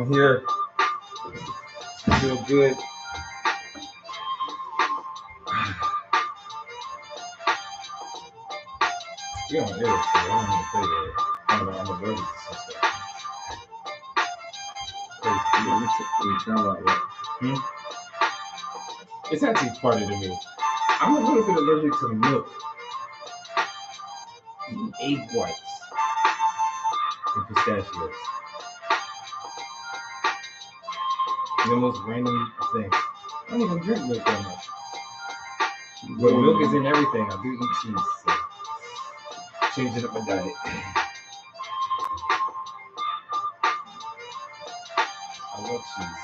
I'm here. Feel good. You're on air, so I don't want to say that. I'm allergic to some stuff. It's actually part of me. I'm a little bit allergic to the milk. Egg whites and pistachios. The most random things. I don't even drink milk that much. But milk is in everything. I do eat cheese, so changing up my diet. I love cheese.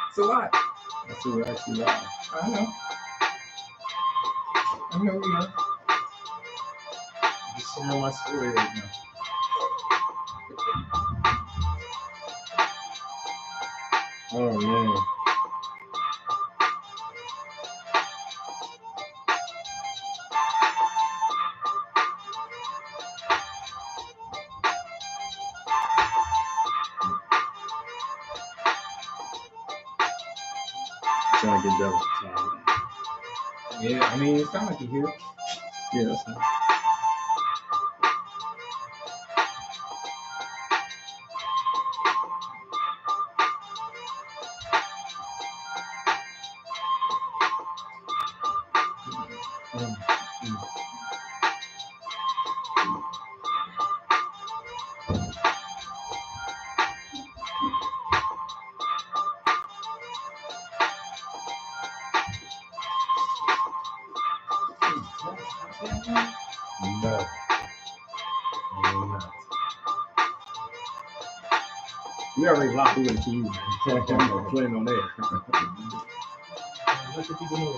It's a lot. That's what actually live. I know. You know. Just sharing my story right now. Oh man. Trying to get devil. Yeah, I mean, it sounds like you hear it. Yeah, that's nice. No. I'm not. We already locked it into you, man. I'm playing on there. Let the people know.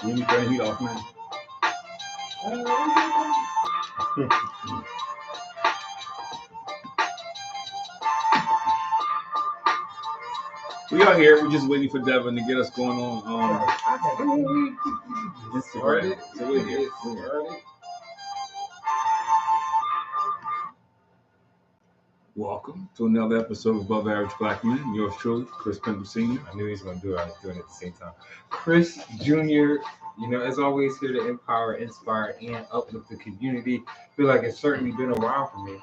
You need to turn the heat off, man. We are here. We're just waiting for Devin to get us going on Instagram. So we're here. Welcome to another episode of Above Average Black Men. Yours truly, Chris Pember Sr. I knew he was going to do it. I was doing it at the same time. Chris Jr., as always, here to empower, inspire, and uplift the community. I feel like it's certainly been a while for me.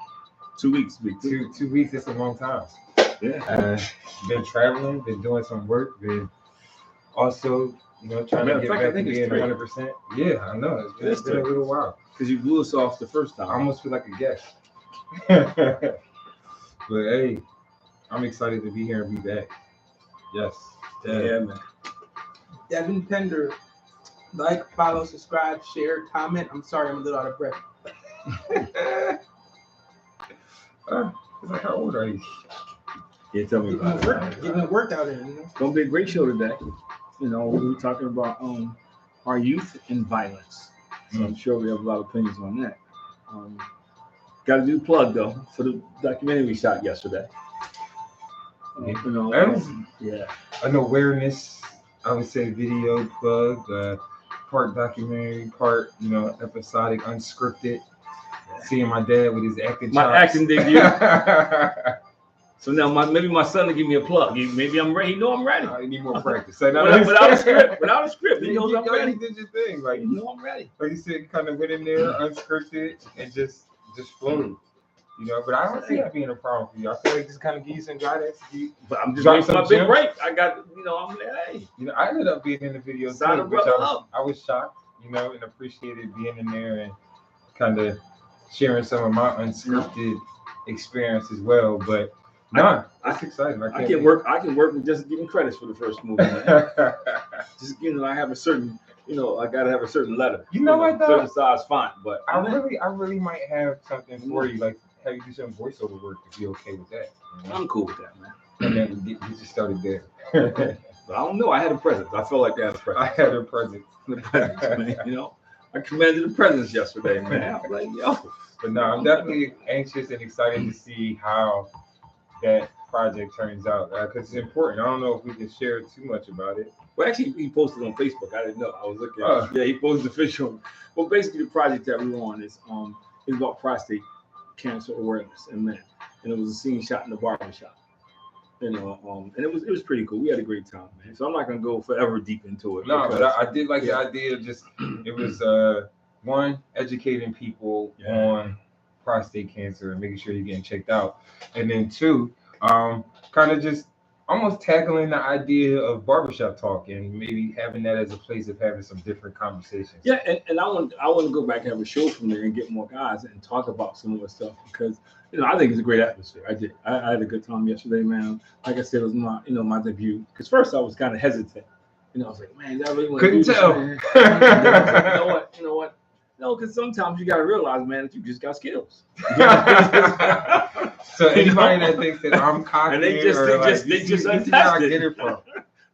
2 weeks, big 2 weeks, it's a long time. Yeah. Been traveling, been doing some work, been also, trying to get back to being 100%. Yeah, I know. It's been a little while. Because you blew us off the first time. I almost feel like a guest. But hey, I'm excited to be here and be back. Yes. Yeah, man. Devin Pender, like, follow, subscribe, share, comment. I'm sorry, I'm a little out of breath. It's like, how old are you? Yeah, tell me about it. Getting the workout in, It's going to be a great show today. We were talking about our youth and violence. So I'm sure we have a lot of opinions on that. Got to do the plug, though, for the documentary we shot yesterday. An awareness, I would say, video plug, part documentary, part, episodic, unscripted. Seeing my dad with his acting chops. My acting debut. So now maybe my son will give me a plug. Maybe I'm ready. I'm ready. I need more practice. Without a script. He knows I'm ready. You did your thing. Like, I'm ready. Like you said, kind of went in there, unscripted, and just flowed. But I don't see that being a problem for you. I feel like just kind of give you some guidance. But I'm just waiting for my big break. I got, I'm hey. I ended up being in the video too, which I was shocked, and appreciated being in there and kind of sharing some of my unscripted experience as well. But it's exciting. I can work with just giving credits for the first movie. Just I have a certain, I gotta have a certain letter. What though? Certain size font, but I really might have something for you, like have you do some voiceover work if you're okay with that. I'm cool with that, man. And then we just started there. But I don't know. I had a presence. I felt like I had a presence. I had a presence. Man, I commanded the presence yesterday, man. I'm like, yo. But no, I'm definitely anxious and excited to see how that project turns out, because it's important. I don't know if we can share too much about it. Well, actually, he posted on Facebook. I didn't know. I was looking. Yeah, he posted official. Well, basically, the project that we were on is about prostate cancer awareness in men, and it was a scene shot in the barbershop. And it was pretty cool. We had a great time, man. So I'm not gonna go forever deep into it. No, but I did like the idea of just it was one, educating people on prostate cancer and making sure you're getting checked out, and then two, kind of just almost tackling the idea of barbershop talk and maybe having that as a place of having some different conversations. Yeah, and I want to go back and have a show from there and get more guys and talk about some more stuff because I think it's a great atmosphere. I had a good time yesterday, man. Like I said, it was my my debut. Because first I was kind of hesitant. I was like, man, I really want to do this, man. Like, you know what? No, because sometimes you got to realize, man, that you just got skills. So anybody that thinks that I'm cocky, and they just untested. Where I get it from.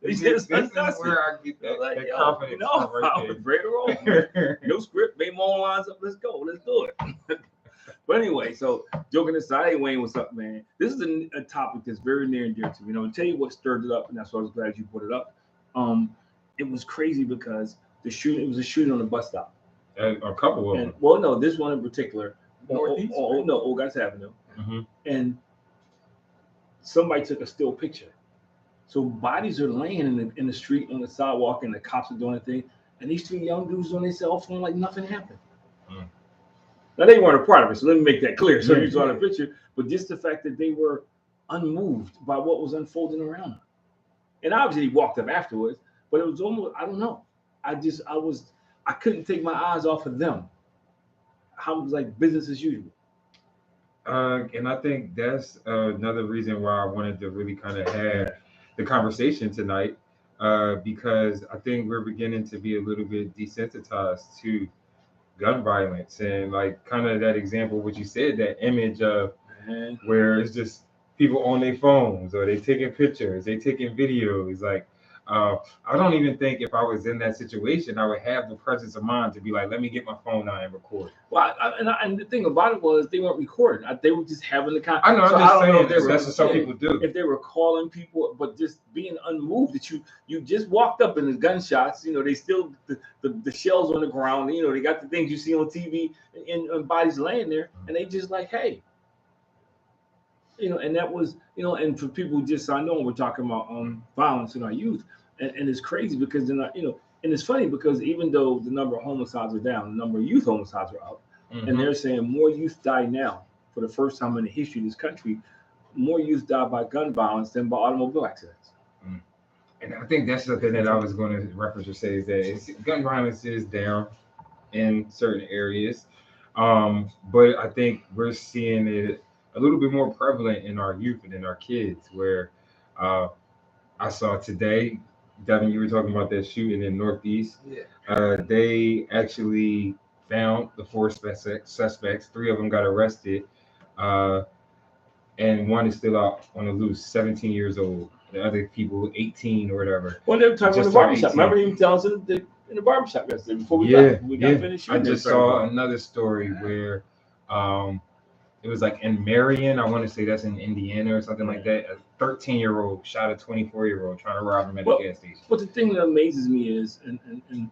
This is where I get that confidence from right I was ready to roll. No script, made my own lines up. Let's go. Let's do it. But anyway, so joking aside, hey Wayne, what's up, man? This is a topic that's very near and dear to me. I'll tell you what stirred it up, and that's why I was glad you put it up. It was crazy because it was a shooting on a bus stop. A couple of them. Well, no, this one in particular. Northeast? Old Guys Avenue. Mm-hmm. And somebody took a still picture. So bodies are laying in the street on the sidewalk, and the cops are doing their thing. And these two young dudes on their cell phone like nothing happened. Mm. Now they weren't a part of it, so let me make that clear. So you saw the picture, but just the fact that they were unmoved by what was unfolding around them. And obviously he walked up afterwards, but it was almost, I don't know. I couldn't take my eyes off of them. How it was like business as usual. And I think that's another reason why I wanted to really kind of have the conversation tonight, because I think we're beginning to be a little bit desensitized to gun violence, and like kind of that example, what you said, that image of where it's just people on their phones, or they taking pictures, they taking videos. Like, I don't even think if I was in that situation, I would have the presence of mind to be like, let me get my phone out and record. Well, and the thing about it was they weren't recording. They were just having the kind. I know. I'm just saying that's what some people do. If they were calling people, but just being unmoved, that you just walked up and the gunshots. They still the shells on the ground. They got the things you see on TV and bodies laying there, and they just like, hey. And that was, and for people who just signed on, we're talking about violence in our youth, and it's crazy because they're not, and it's funny because even though the number of homicides are down, the number of youth homicides are up, and they're saying more youth die now for the first time in the history of this country, more youth die by gun violence than by automobile accidents. And I think that's something that I was going to reference or say is that gun violence is down in certain areas, but I think we're seeing it a little bit more prevalent in our youth and in our kids, where I saw today, Devin, you were talking about that shooting in Northeast. Yeah. They actually found the 4 suspects. 3 of them got arrested, and one is still out on the loose, 17 years old. The other people, 18 or whatever. Well, they were talking about the barbershop. Remember him telling us in the barbershop yesterday before we got finished shooting. I just saw another story where it was like in Marion, I want to say that's in Indiana or something like that. A 13-year-old shot a 24-year-old trying to rob him at a gas station. But the thing that amazes me is, and I'm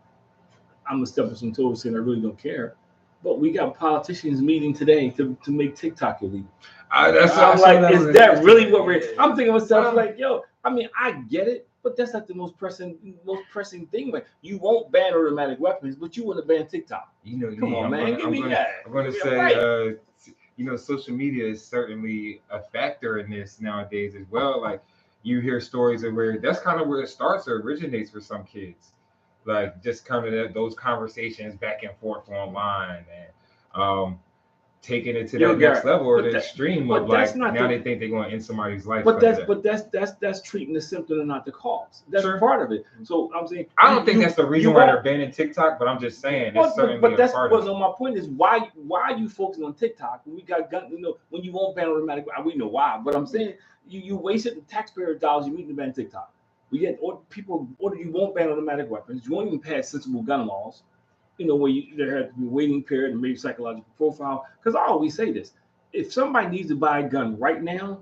gonna step on some toes saying I really don't care, but we got politicians meeting today to make TikTok illegal. That's I'm like, is that really what we're? I'm thinking to myself like, yo, I mean, I get it, but that's not the most pressing thing. Like, you won't ban automatic weapons, but you want to ban TikTok. Come on, man, give me that. I'm gonna say. Social media is certainly a factor in this nowadays as well. Like, you hear stories of where that's kind of where it starts or originates for some kids. Like, just kind of those conversations back and forth online and taking it to the next level or the extreme of like now they think they're going to end somebody's life. But that's treating the symptom and not the cause. That's part of it. So I'm saying I don't think that's the reason why they're banning TikTok, but I'm just saying it's certainly a part of it. My point is why are you focusing on TikTok when we got guns? When you won't ban automatic, we know why. But I'm saying you wasted the taxpayer dollars you need to ban TikTok. We get people order you won't ban automatic weapons. You won't even pass sensible gun laws. Where there had to be a waiting period and maybe psychological profile. Because I always say this: if somebody needs to buy a gun right now,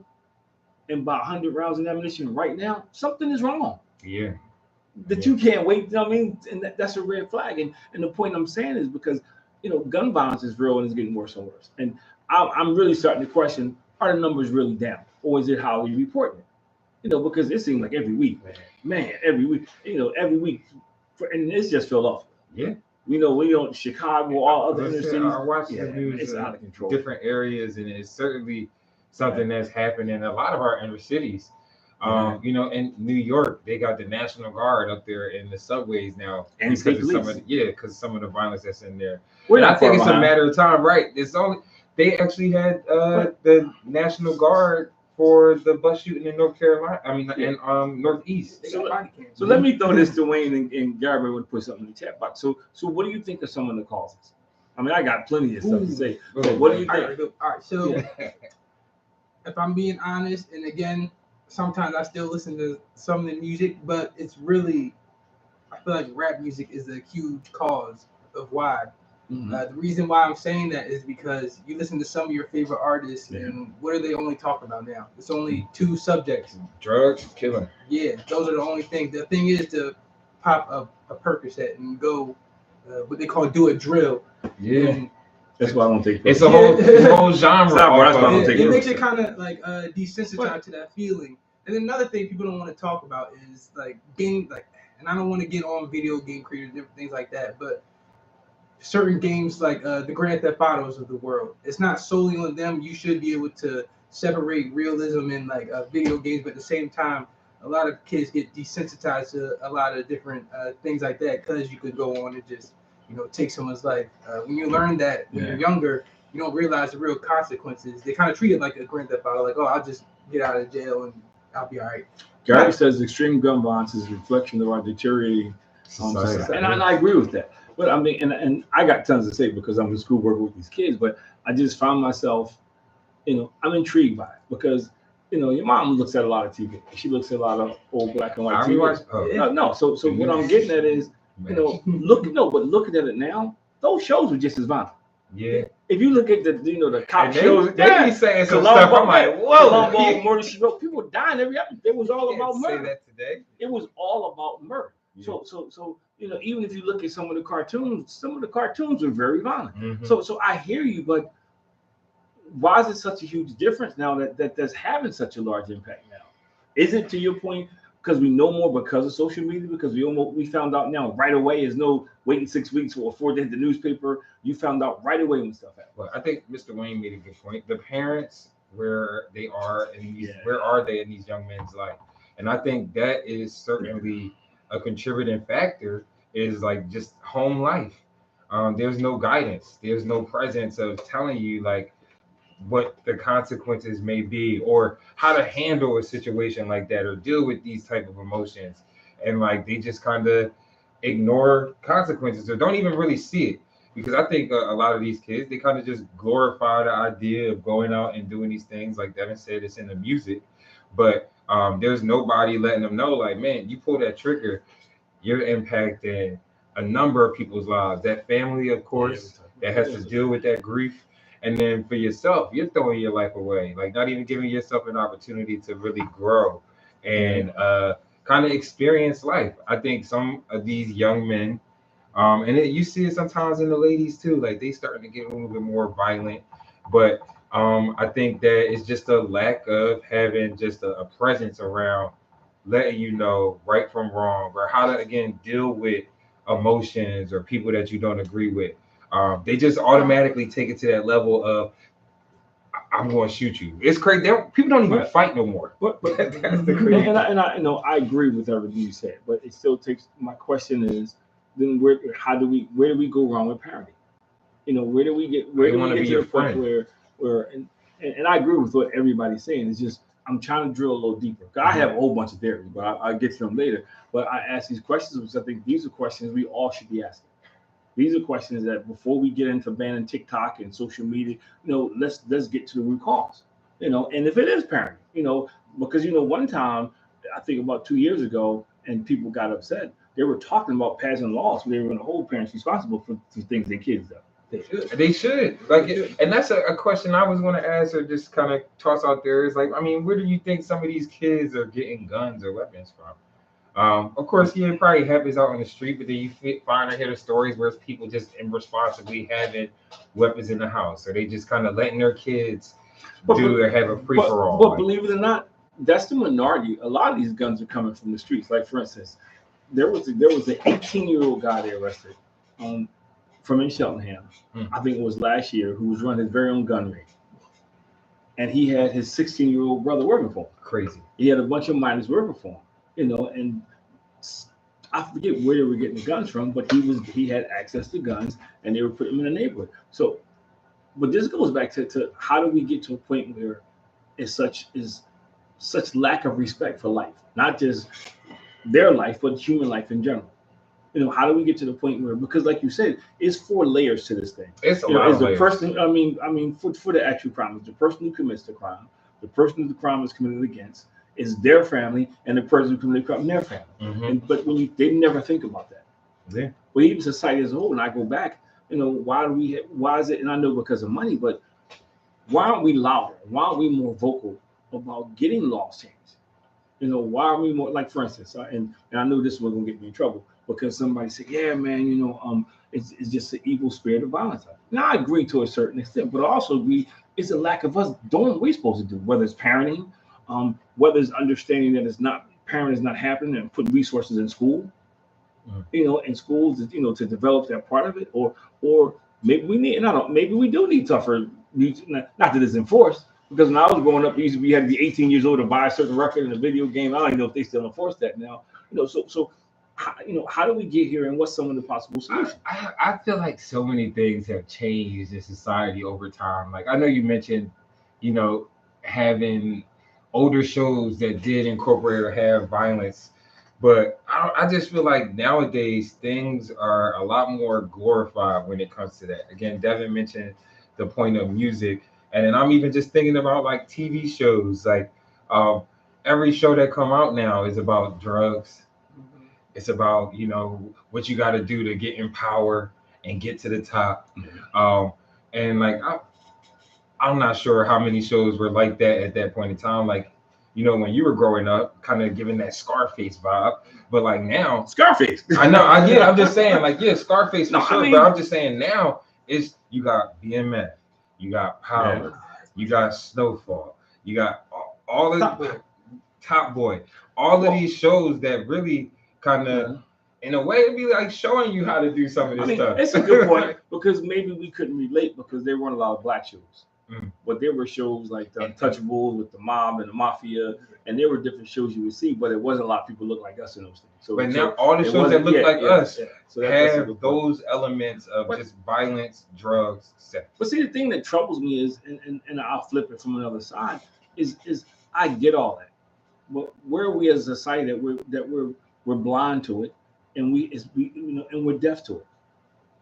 and buy 100 rounds of ammunition right now, something is wrong. Yeah. That you can't wait. I mean, and that's a red flag. And the point I'm saying is because, gun violence is real and it's getting worse and worse. And I'm really starting to question, are the numbers really down? Or is it how we report it? Because it seems like every week, every week, and it's just Philadelphia. Yeah. We don't Chicago, all other inner cities. I watch the news it's out of control. Different areas, and it's certainly something that's happening in a lot of our inner cities. In New York, they got the National Guard up there in the subways now, and because some of the violence that's in there. I think it's a matter of time, right? They actually had the National Guard for the bus shooting in North Carolina. In Northeast. So let me throw this to Wayne and Gary would put something in the chat box. So what do you think are some of the causes? I got plenty of stuff to say. But what do you think? All right. So if I'm being honest, and again, sometimes I still listen to some of the music, but it's really, I feel like rap music is a huge cause of why. Mm-hmm. The reason why I'm saying that is because you listen to some of your favorite artists, and what do they only talk about now? It's only two subjects: drugs, killing. Yeah, those are the only things. The thing is to pop a Percocet and go, what they call do a drill. Yeah. And that's why I don't take. It's a whole genre. It makes it kind of like desensitized to that feeling. And then another thing people don't want to talk about is and I don't want to get on video game creators, different things like that, but certain games like the Grand Theft Autos of the world, it's not solely on them. You should be able to separate realism in video games, but at the same time, a lot of kids get desensitized to a lot of different things like that because you could go on and just take someone's life. When you learn that when you're younger, you don't realize the real consequences. They kind of treat it like a Grand Theft Auto, like, oh, I'll just get out of jail and I'll be all right. Gary says extreme gun violence is a reflection of our deteriorating society. And I agree with that. But and I got tons to say because I'm in school working with these kids, but I just found myself, I'm intrigued by it because, your mom looks at a lot of TV. She looks at a lot of old black and white TV. No. So what I'm getting at is, looking at it now, those shows were just as violent. Yeah. If you look at the cop shows, they be saying some stuff. I'm like, whoa, Columbo, Murder She Wrote. People dying every episode. It was all about murder. Say that today. It was all about murder. Yeah. So even if you look at some of the cartoons were very violent. Mm-hmm. So I hear you, but why is it such a huge difference now that's having such a large impact now? Is it, to your point, because we know more because of social media? Because we found out now right away. There's no waiting 6 weeks or 4 days the newspaper. You found out right away when stuff happened. Well, I think Mr. Wayne made a good point. The parents, where are they in these young men's life? And I think that is certainly a contributing factor. Is like just home life. There's no guidance. There's no presence of telling you what the consequences may be or how to handle a situation like that or deal with these type of emotions. And they just kind of ignore consequences or don't even really see it. Because I think a lot of these kids, they kind of just glorify the idea of going out and doing these things. Like Devin said, it's in the music, but there's nobody letting them know, man, you pull that trigger, you're impacting a number of people's lives. That family, of course, that has to deal with that grief. And then for yourself, you're throwing your life away, not even giving yourself an opportunity to really grow and kind of experience life. I think some of these young men, you see it sometimes in the ladies too, they starting to get a little bit more violent. But I think that it's just a lack of having just a presence around letting you know right from wrong or how to, again, deal with emotions or people that you don't agree with. They just automatically take it to that level of, I'm going to shoot you. It's crazy. People don't even fight no more. But that's the crazy. And I agree with everything you said, but it still takes. My question is, then where do we go wrong with parenting? Where do we get to the point where and I agree with what everybody's saying. It's just I'm trying to drill a little deeper. I have a whole bunch of theories, but I'll get to them later. But I ask these questions because I think these are questions we all should be asking. These are questions that before we get into banning TikTok and social media, let's get to the root cause. And if it is parenting, because one time, I think about 2 years ago, and people got upset. They were talking about passing laws where they were going to hold parents responsible for things their kids do. They should. And that's a question I was going to ask or just kind of toss out there. Is like, I mean, where do you think some of these kids are getting guns or weapons from? Of course, it probably happens out on the street, but then you find or hear the stories where it's people just irresponsibly having weapons in the house, or they just kind of letting their kids have a free for all. But believe it or not, that's the minority. A lot of these guns are coming from the streets. Like for instance, there was an 18-year-old guy they arrested from in Cheltenham. I think it was last year, who was running his very own gun range, and he had his 16-year-old brother working for him. Crazy. He had a bunch of minors working for him. And I forget where they were getting the guns from, but he had access to guns, and they were putting them in the neighborhood. So, but this goes back to how do we get to a point where is such lack of respect for life, not just their life, but human life in general. How do we get to the point where, because like you said, it's 4 layers to this thing. It's a lot of layers. Person, I mean, for the actual crime, it's the person who commits the crime, the person who the crime is committed against, is their family, and the person who committed the crime, their family. But they never think about that. Yeah. But even society as a whole, and I go back, why is it? And I know because of money, but why aren't we louder? Why aren't we more vocal about getting laws changed? Why are we more, like, for instance, and I know this was gonna get me in trouble because somebody said, yeah, man, it's just an evil spirit of violence. Now I agree to a certain extent, but I also agree it's a lack of us doing what we're supposed to do, whether it's parenting, whether it's understanding that parenting is not happening, and put resources in school, in schools, to develop that part of it, or maybe we do need tougher, not that it's enforced. Because when I was growing up, we had to be 18 years old to buy a certain record in a video game. I don't even know if they still enforce that now. So how do we get here, and what's some of the possible solutions? I feel like so many things have changed in society over time. Like I know you mentioned, having older shows that did incorporate or have violence, but I just feel like nowadays things are a lot more glorified when it comes to that. Again, Devin mentioned the point of music. And then I'm even just thinking about like TV shows, like every show that come out now is about drugs. It's about, what you got to do to get in power and get to the top. And like, I'm not sure how many shows were like that at that point in time. Like, when you were growing up, kind of giving that Scarface vibe. But like now, Scarface. I know. I'm just saying, like, yeah, Scarface for sure. But I'm just saying now you got BMF. You got Power, you got Snowfall, you got all of Top Boy, all of these shows that really kind of, in a way, it'd be like showing you how to do some of this stuff. It's a good point because maybe we couldn't relate because there weren't a lot of black shows, but there were shows like The Untouchables with the mob and the mafia, and there were different shows you would see, but it wasn't a lot of people look like us in those things. But now all the shows that look like us have those elements of just violence, drugs, sex. But see, the thing that troubles me is, and I'll flip it from another side, is I get all that, but where are we as a society that we're blind to it, and we're deaf to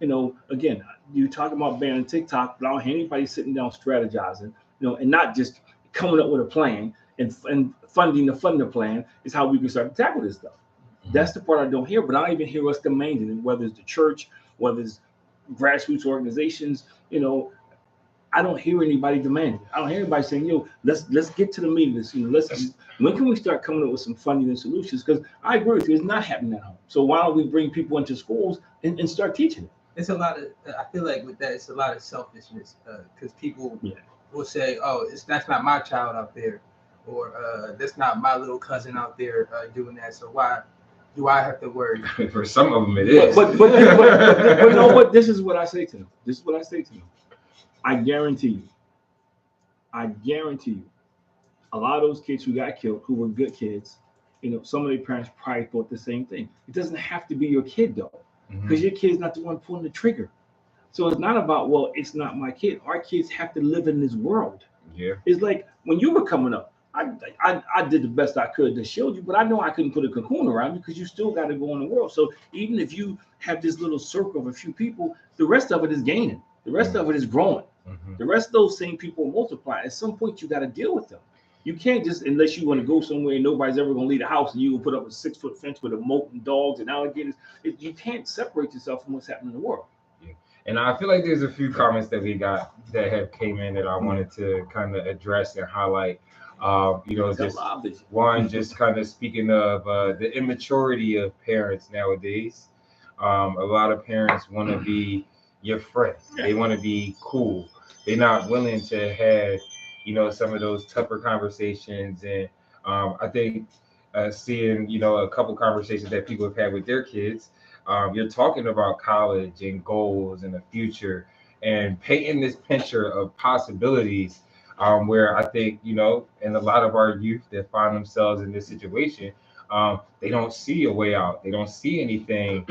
it. Again, you talk about banning TikTok, but I don't hear anybody sitting down strategizing, and not just coming up with a plan and funding the plan is how we can start to tackle this stuff. That's the part I don't hear, but I don't even hear us demanding it, whether it's the church, whether it's grassroots organizations. I don't hear anybody demanding. I don't hear anybody saying, let's get to the meat of this. When can we start coming up with some funding and solutions? Because I agree with you, it's not happening at home. So why don't we bring people into schools and start teaching it? It's a lot of, I feel like with that, it's a lot of selfishness because people will say, oh, that's not my child out there, or that's not my little cousin out there doing that. So why do I have to worry? For some of them, it is. But you know what? This is what I say to them. I guarantee you, a lot of those kids who got killed, who were good kids, some of their parents probably thought the same thing. It doesn't have to be your kid though, because your kid's not the one pulling the trigger. So it's not about, well, it's not my kid. Our kids have to live in this world. Yeah. It's like when you were coming up, I did the best I could to shield you, but I know I couldn't put a cocoon around you because you still got to go in the world. So even if you have this little circle of a few people, the rest of it is gaining. The rest of it is growing. The rest of those same people multiply. At some point, you got to deal with them. You can't just, unless you want to go somewhere and nobody's ever going to leave the house and you will put up a 6-foot fence with a moat and dogs and alligators. You can't separate yourself from what's happening in the world. Yeah. And I feel like there's a few comments that we got that have came in that I wanted to kind of address and highlight. Just one, just kind of speaking of the immaturity of parents nowadays. A lot of parents want to be your friend. They want to be cool. They're not willing to have, some of those tougher conversations. And I think seeing, a couple conversations that people have had with their kids, you're talking about college and goals and the future and painting this picture of possibilities, where I think, and a lot of our youth that find themselves in this situation, they don't see a way out. They don't see anything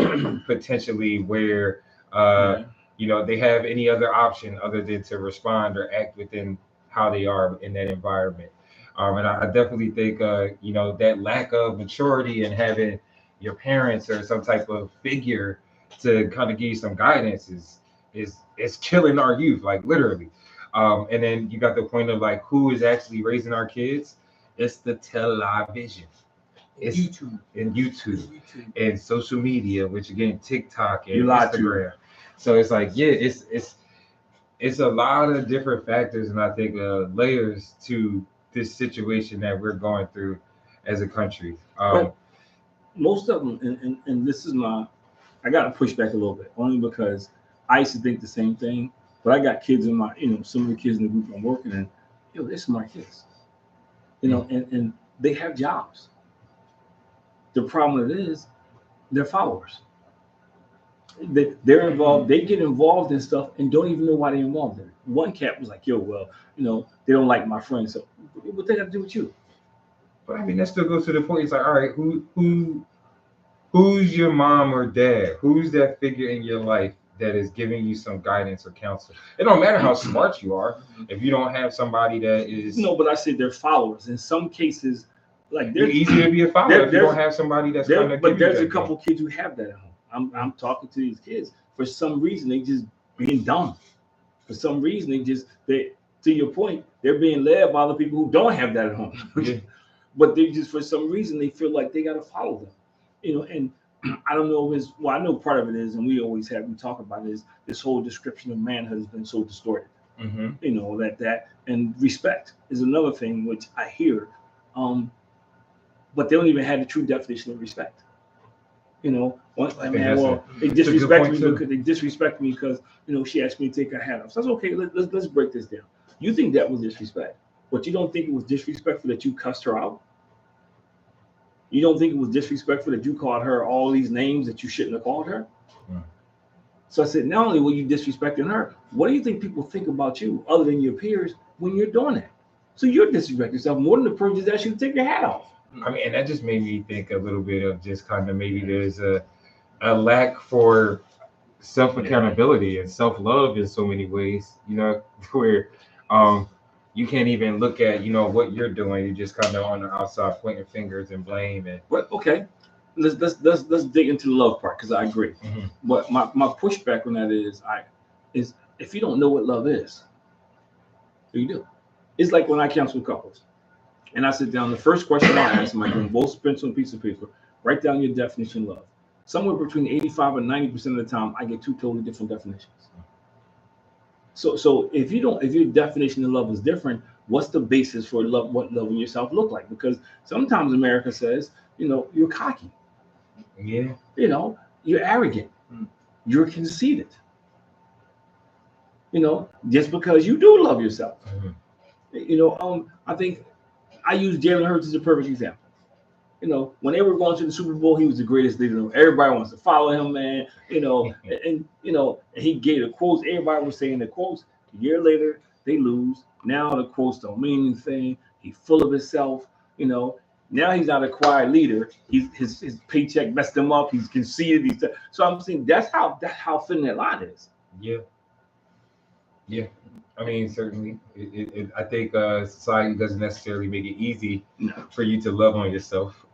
potentially where, they have any other option other than to respond or act within how they are in that environment. And I definitely think, that lack of maturity and having your parents or some type of figure to kind of give you some guidance is killing our youth, like literally. And then you got the point of like who is actually raising our kids. It's the television. It's YouTube and social media, which again TikTok and Instagram. So it's like, yeah, it's a lot of different factors, and I think layers to this situation that we're going through as a country. But most of them, and this is I got to push back a little bit, only because I used to think the same thing. But I got kids in my, some of the kids in the group I'm working in, they're smart kids, and they have jobs. The problem is they're followers. They're involved. They get involved in stuff and don't even know why they're involved in it. One cat was like, "Yo, well, they don't like my friends, so what they got to do with you?" But I mean, that still goes to the point. It's like, all right, who's your mom or dad? Who's that figure in your life that is giving you some guidance or counsel? It don't matter how smart you are if you don't have somebody that is. No, but I said they're followers. In some cases, like they're easy to be a follower if you don't have somebody that's kind of. But there's a couple kids who have that at home. I'm talking to these kids. For some reason, they just being dumb. For some reason, they to your point, they're being led by other people who don't have that at home. Yeah. But they just, for some reason, they feel like they got to follow them. And I don't know if I know part of it is, and we talk about it, is this whole description of manhood has been so distorted. Mm-hmm. That and respect is another thing which I hear, but they don't even have the true definition of respect. They disrespect me because she asked me to take her hat off. So that's okay. Let's break this down. You think that was disrespect, but you don't think it was disrespectful that you cussed her out? You don't think it was disrespectful that you called her all these names that you shouldn't have called her? Yeah. So I said, not only were you disrespecting her, what do you think people think about you other than your peers when you're doing that? So you're disrespecting yourself more than the person that asked you to take your hat off. I mean, and that just made me think a little bit of just kind of maybe there's a lack for self-accountability and self-love in so many ways, where you can't even look at, what you're doing. You're just kind of on the outside pointing fingers and blame. But okay, let's dig into the love part, because I agree. Mm-hmm. But my pushback on that is if you don't know what love is, what do you do? It's like when I counsel couples. And I sit down, the first question I ask them, I give them both pencil and piece of paper, write down your definition of love. Somewhere between 85 and 90% of the time, I get two totally different definitions. So if your definition of love is different, what's the basis for love? What loving yourself look like? Because sometimes America says, you're cocky. Yeah. You're arrogant. You're conceited. Just because you do love yourself. Mm-hmm. I think I use Jalen Hurts as a perfect example. When they were going to the Super Bowl, he was the greatest leader. Everybody wants to follow him, man. And he gave the quotes. Everybody was saying the quotes. A year later, they lose. Now the quotes don't mean anything. He's full of himself. Now he's not a quiet leader. His paycheck messed him up. He's conceited. So I'm saying that's how thin that line is. Yeah. Yeah. I mean, certainly, I think society doesn't necessarily make it easy for you to love on yourself.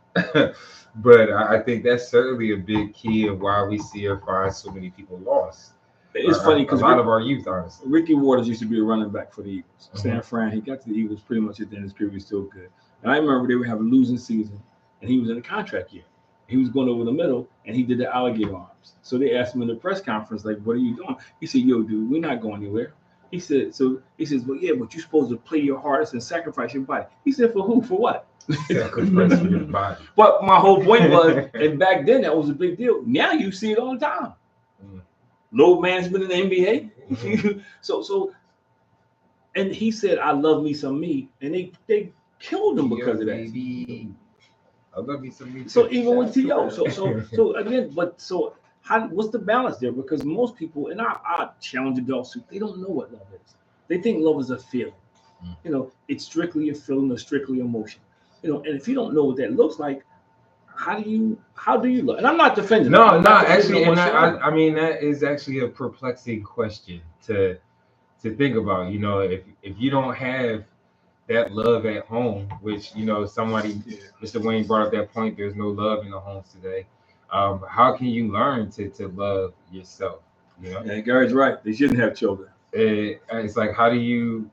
But I think that's certainly a big key of why we see or find so many people lost. It's funny because a lot of our youth, honestly. Ricky Waters used to be a running back for the Eagles. Mm-hmm. San Fran, he got to the Eagles pretty much at the end of his career. He was still good. And I remember they would have a losing season, and he was in a contract year. He was going over the middle, and he did the alligator arms. So they asked him in the press conference, like, "What are you doing?" He said, "Yo, dude, we're not going anywhere." He said, "So he says, well, yeah, but you're supposed to play your hardest and sacrifice your body." He said, "For who? For what?" Sacrifice for your body. But my whole point was, and back then that was a big deal. Now you see it all the time. Load management in the NBA. So, and he said, "I love me some me," and they killed him because of that. Baby. I love me some me too. So even with T.O. So again, but so how? What's the balance there? Because most people, and I challenge adults, they don't know what love is. They think love is a feeling. You know, it's strictly a feeling or strictly emotion. You know, and if you don't know what that looks like, how do you love? And I'm not defending. No, actually, and I mean that is actually a perplexing question to think about. You know, if you don't have that love at home, which, you know, Mr. Wayne brought up that point, there's no love in the homes today. How can you learn to love yourself? You know, yeah, Gary's right. They shouldn't have children. It's like, how do you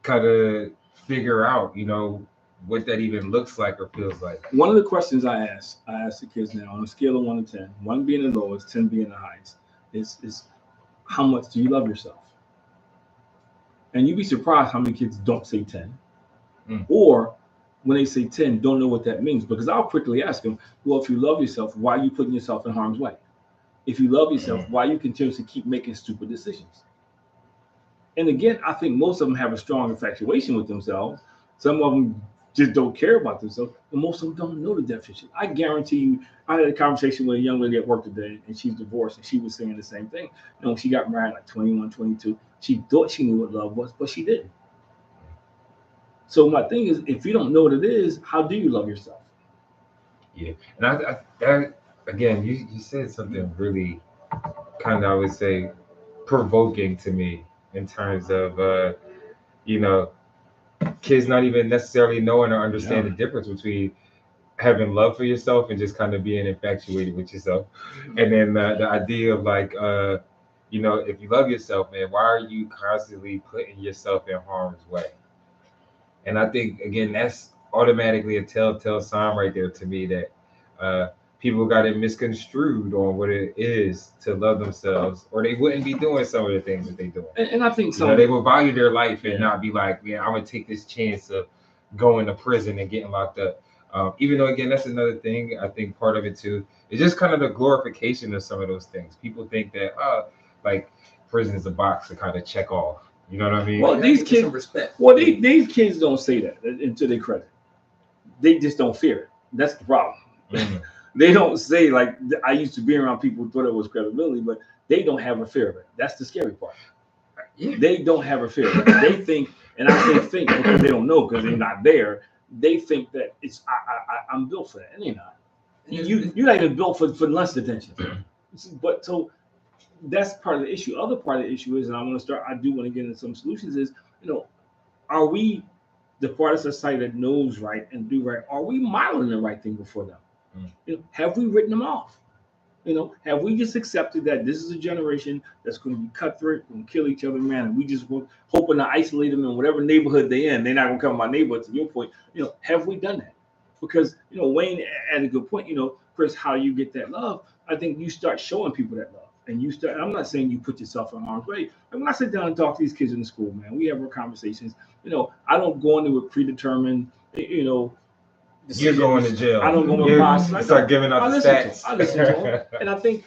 kind of figure out, you know, what that even looks like or feels like? One of the questions I ask the kids now on a scale of 1 to 10, 1 being the lowest, 10 being the highest, is how much do you love yourself? And you'd be surprised how many kids don't say 10. Or when they say 10, don't know what that means. Because I'll quickly ask them, well, if you love yourself, why are you putting yourself in harm's way? If you love yourself, why you continuously keep making stupid decisions? And again, I think most of them have a strong infatuation with themselves. Some of them just don't care about themselves, and most of them don't know the definition. I guarantee you, I had a conversation with a young lady at work today, and she's divorced, and she was saying the same thing. You know, she got married like 21, 22. She thought she knew what love was, but she didn't. So my thing is, if you don't know what it is, how do you love yourself? Yeah, and I that again, you said something really kind of, I would say, provoking to me in terms of you know, kids not even necessarily knowing or understand the difference between having love for yourself and just kind of being infatuated with yourself. And then the idea of like you know, if you love yourself, man, why are you constantly putting yourself in harm's way? And I think, again, that's automatically a telltale sign right there to me that people got it misconstrued on what it is to love themselves, or they wouldn't be doing some of the things that they do. And I think so. You know, they would value their life and not be like, yeah, I'm going to take this chance of going to prison and getting locked up. Even though, again, that's another thing. I think part of it, too, is just kind of the glorification of some of those things. People think that, like, prison is a box to kind of check off. You know what I mean? Well, these kids, respect. Well, these kids don't say that into their credit. They just don't fear it. That's the problem. They don't say, like, I used to be around people who thought it was credibility, but they don't have a fear of it. That's the scary part. They don't have a fear of it. They think, and I say think because they don't know, because they're not there. They think that it's I'm built for that, and you're not. You're not even built for less detention. But so that's part of the issue. Other part of the issue is, and I do want to get into some solutions, is, you know, are we the part of society that knows right and do right? Are we modeling the right thing before them? You know, have we written them off? You know, have we just accepted that this is a generation that's going to be cutthroat and kill each other, man, and we just hoping to isolate them in whatever neighborhood they're in? They're not going to come to my neighborhood, to your point. You know, have we done that? Because, you know, Wayne had a good point, you know, Chris, how you get that love. I think you start showing people that love. And you start, I'm not saying you put yourself in harm's way. And when I sit down and talk to these kids in the school, man, we have our conversations. You know, I don't go into it predetermined, you know. You're going to jail. I don't go to boss. Start giving out the stats. I listen to them. And I think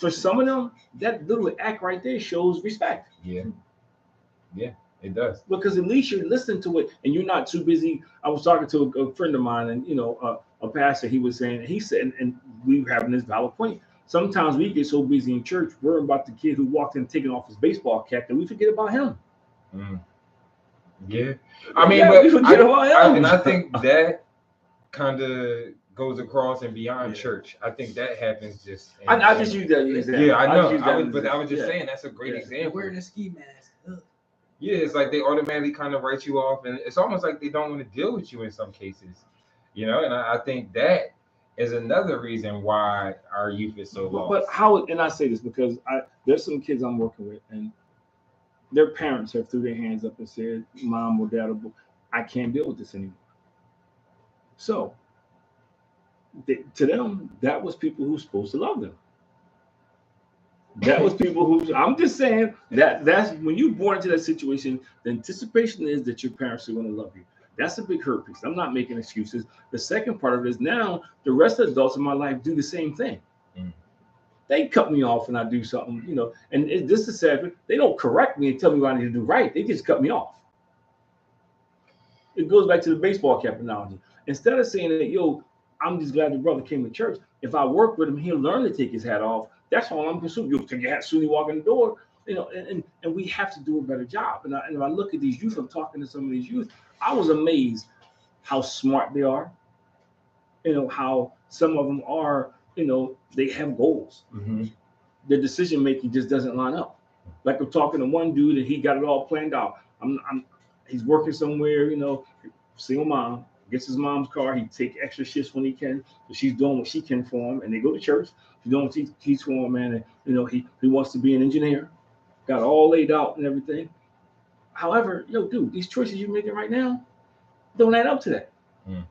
for some of them, that little act right there shows respect. Yeah. Yeah, it does. Because at least you're listening to it and you're not too busy. I was talking to a friend of mine, and, you know, a pastor, he said, and we were having this valid point. Sometimes we get so busy in church, worrying about the kid who walked in taking off his baseball cap, that we forget about him. Yeah. I mean, but we forget about him. And I think that kind of goes across and beyond church. I think that happens just. I just use that example. Yeah, I know. I was just saying that's a great example. Wearing a ski mask. Yeah, it's like they automatically kind of write you off, and it's almost like they don't want to deal with you in some cases. You know, and I think that is another reason why our youth is so lost. But how? And I say this because there's some kids I'm working with, and their parents have threw their hands up and said, "Mom or Dad, I can't deal with this anymore." So To them, that was people who were supposed to love them. That was people who, I'm just saying that's when you're born into that situation, the anticipation is that your parents are going to love you. That's a big hurt piece. I'm not making excuses. The second part of it is now the rest of the adults in my life do the same thing. They cut me off when I do something, and this is sad. They don't correct me and tell me what I need to do right. They just cut me off. It goes back to the baseball cap analogy. Instead of saying that, yo, I'm just glad the brother came to church. If I work with him, he'll learn to take his hat off. That's all I'm pursuing. You'll take your hat soon as you walk in the door. And we have to do a better job. And if I look at these youth, I'm talking to some of these youth, I was amazed how smart they are. How some of them are, they have goals. Mm-hmm. Their decision making just doesn't line up. Like I'm talking to one dude and he got it all planned out. He's working somewhere, single mom, gets his mom's car. He take extra shifts when he can. So she's doing what she can for him, and they go to church. She's doing what she's for him, man. And he wants to be an engineer. Got all laid out and everything. However, dude, these choices you're making right now don't add up to that. Mm.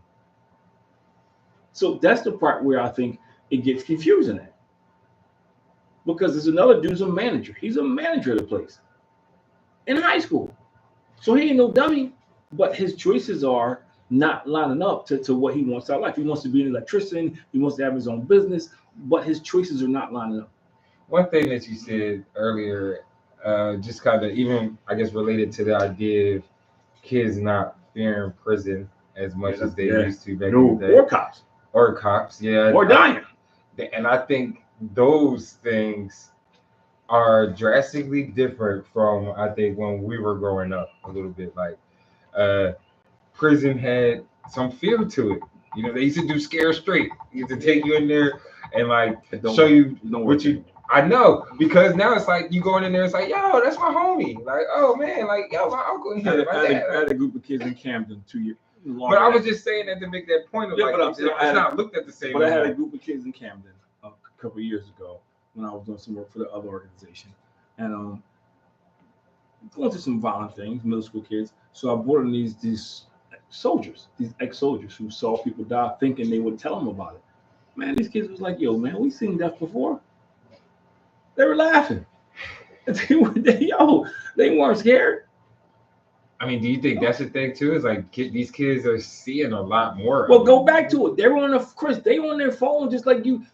So that's the part where I think it gets confusing at. Because there's another dude who's a manager. He's a manager of the place in high school. So he ain't no dummy, but his choices are not lining up to what he wants out of life. He wants to be an electrician. He wants to have his own business, but his choices are not lining up. One thing that you said earlier, just kind of even, I guess, related to the idea of kids not fearing prison as much as they used to back in the day. Or cops. Or cops, yeah. Or dying. And I think those things are drastically different from, I think, when we were growing up a little bit. Like, prison had some feel to it. They used to do scare straight. They used to take you in there and like show you what you. I know, because now it's like you going in there. It's like, yo, that's my homie. Like, oh man, like, yo, my uncle in here. I had a group of kids in Camden 2 years. But I was just saying that to make that point of it's not looked at the same. But I had a group of kids in Camden a couple of years ago when I was doing some work for the other organization, and going through some violent things, middle school kids. So I brought in these soldiers, these ex-soldiers who saw people die, thinking they would tell them about it. Man, these kids was like, yo, man, we seen death before. They were laughing. They weren't scared. I mean, do you think that's the thing too? Is like these kids are seeing a lot more. Well, go back to it. They were on their phone just like you.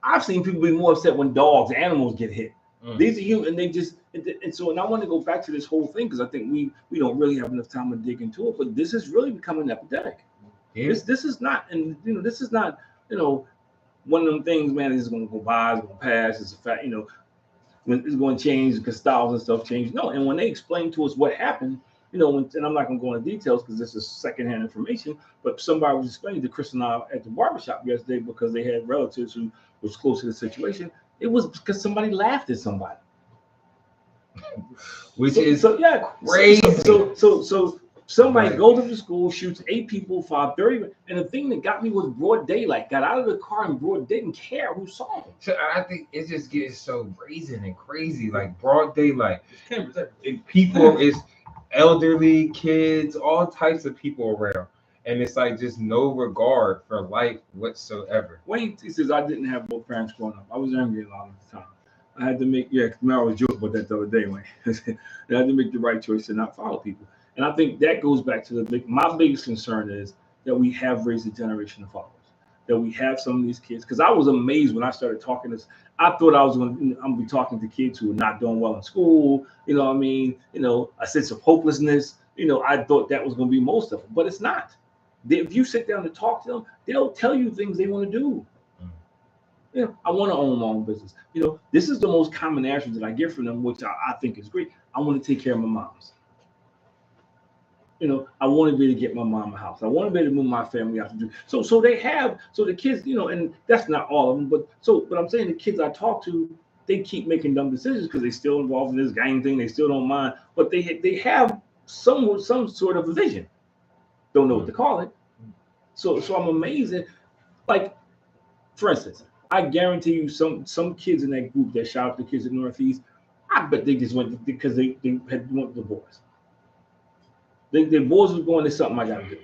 I've seen people be more upset when dogs, animals get hit. These are human, and they just and I want to go back to this whole thing because I think we don't really have enough time to dig into it. But this is really becoming an epidemic. Yeah. This is not, and this is not one of them things, man. It's going to go by, it's going to pass. It's a fact, when it's going to change because styles and stuff change. No, and when they explain to us what happened, and I'm not going to go into details because this is secondhand information. But somebody was explaining to Chris and I at the barbershop yesterday because they had relatives who was close to the situation. It was because somebody laughed at somebody, which is crazy. So somebody goes up to school, shoots 8 people, 5:30, and the thing that got me was broad daylight. Got out of the car and didn't care who saw him. So I think it just gets so brazen and crazy, like broad daylight. People is elderly, kids, all types of people around. And it's like just no regard for life whatsoever. Wayne, he says, I didn't have both parents growing up. I was angry a lot of the time. I had to make, I was joking about that the other day, Wayne. I had to make the right choice to not follow people. And I think that goes back to my biggest concern is that we have raised a generation of followers. That we have some of these kids. Because I was amazed when I started talking this. I thought I was going to be talking to kids who were not doing well in school. You know what I mean? A sense of hopelessness. I thought that was going to be most of them. But it's not. If you sit down and talk to them, they'll tell you things they want to do. I want to own my own business. This is the most common answer that I get from them, which I think is great. I want to take care of my moms. I want to be able to get my mom a house. I want to be able to move my family out to do. So they have, so the kids, and that's not all of them, but I'm saying the kids I talk to, they keep making dumb decisions because they're still involved in this gang thing. They still don't mind, but they have some sort of a vision. Don't know what to call it. So I'm amazed at, like, for instance, I guarantee you some kids in that group that shot up the kids in Northeast, I bet they just went because they had went with the boys. The boys were going to something I got to do.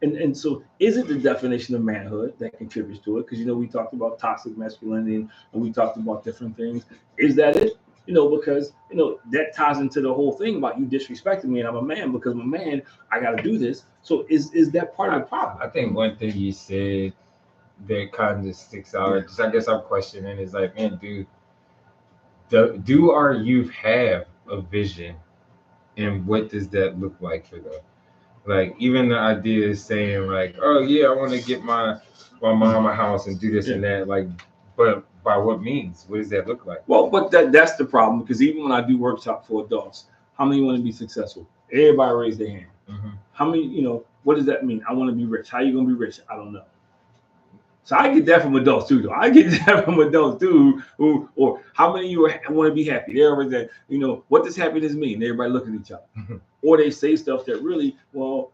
And so is it the definition of manhood that contributes to it? Because we talked about toxic masculinity and we talked about different things. Is that it? Because that ties into the whole thing about you disrespecting me and I'm a man because I'm a man, I gotta do this. So is that part of the problem? I think one thing you said that kind of sticks out, just I guess I'm questioning is like, man, do our youth have a vision, and what does that look like for them? Like, even the idea is saying like, oh yeah, I want to get my mom a house and do this and that, like, but by what means? What does that look like? Well, but that's the problem, because even when I do workshop for adults, how many want to be successful? Everybody raise their hand. Mm-hmm. How many, what does that mean? I want to be rich. How are you going to be rich? I don't know. So I get that from adults too, though. I get that from adults too, or how many of you want to be happy? They're always that, what does happiness mean? Everybody look at each other. Mm-hmm. Or they say stuff that really, well,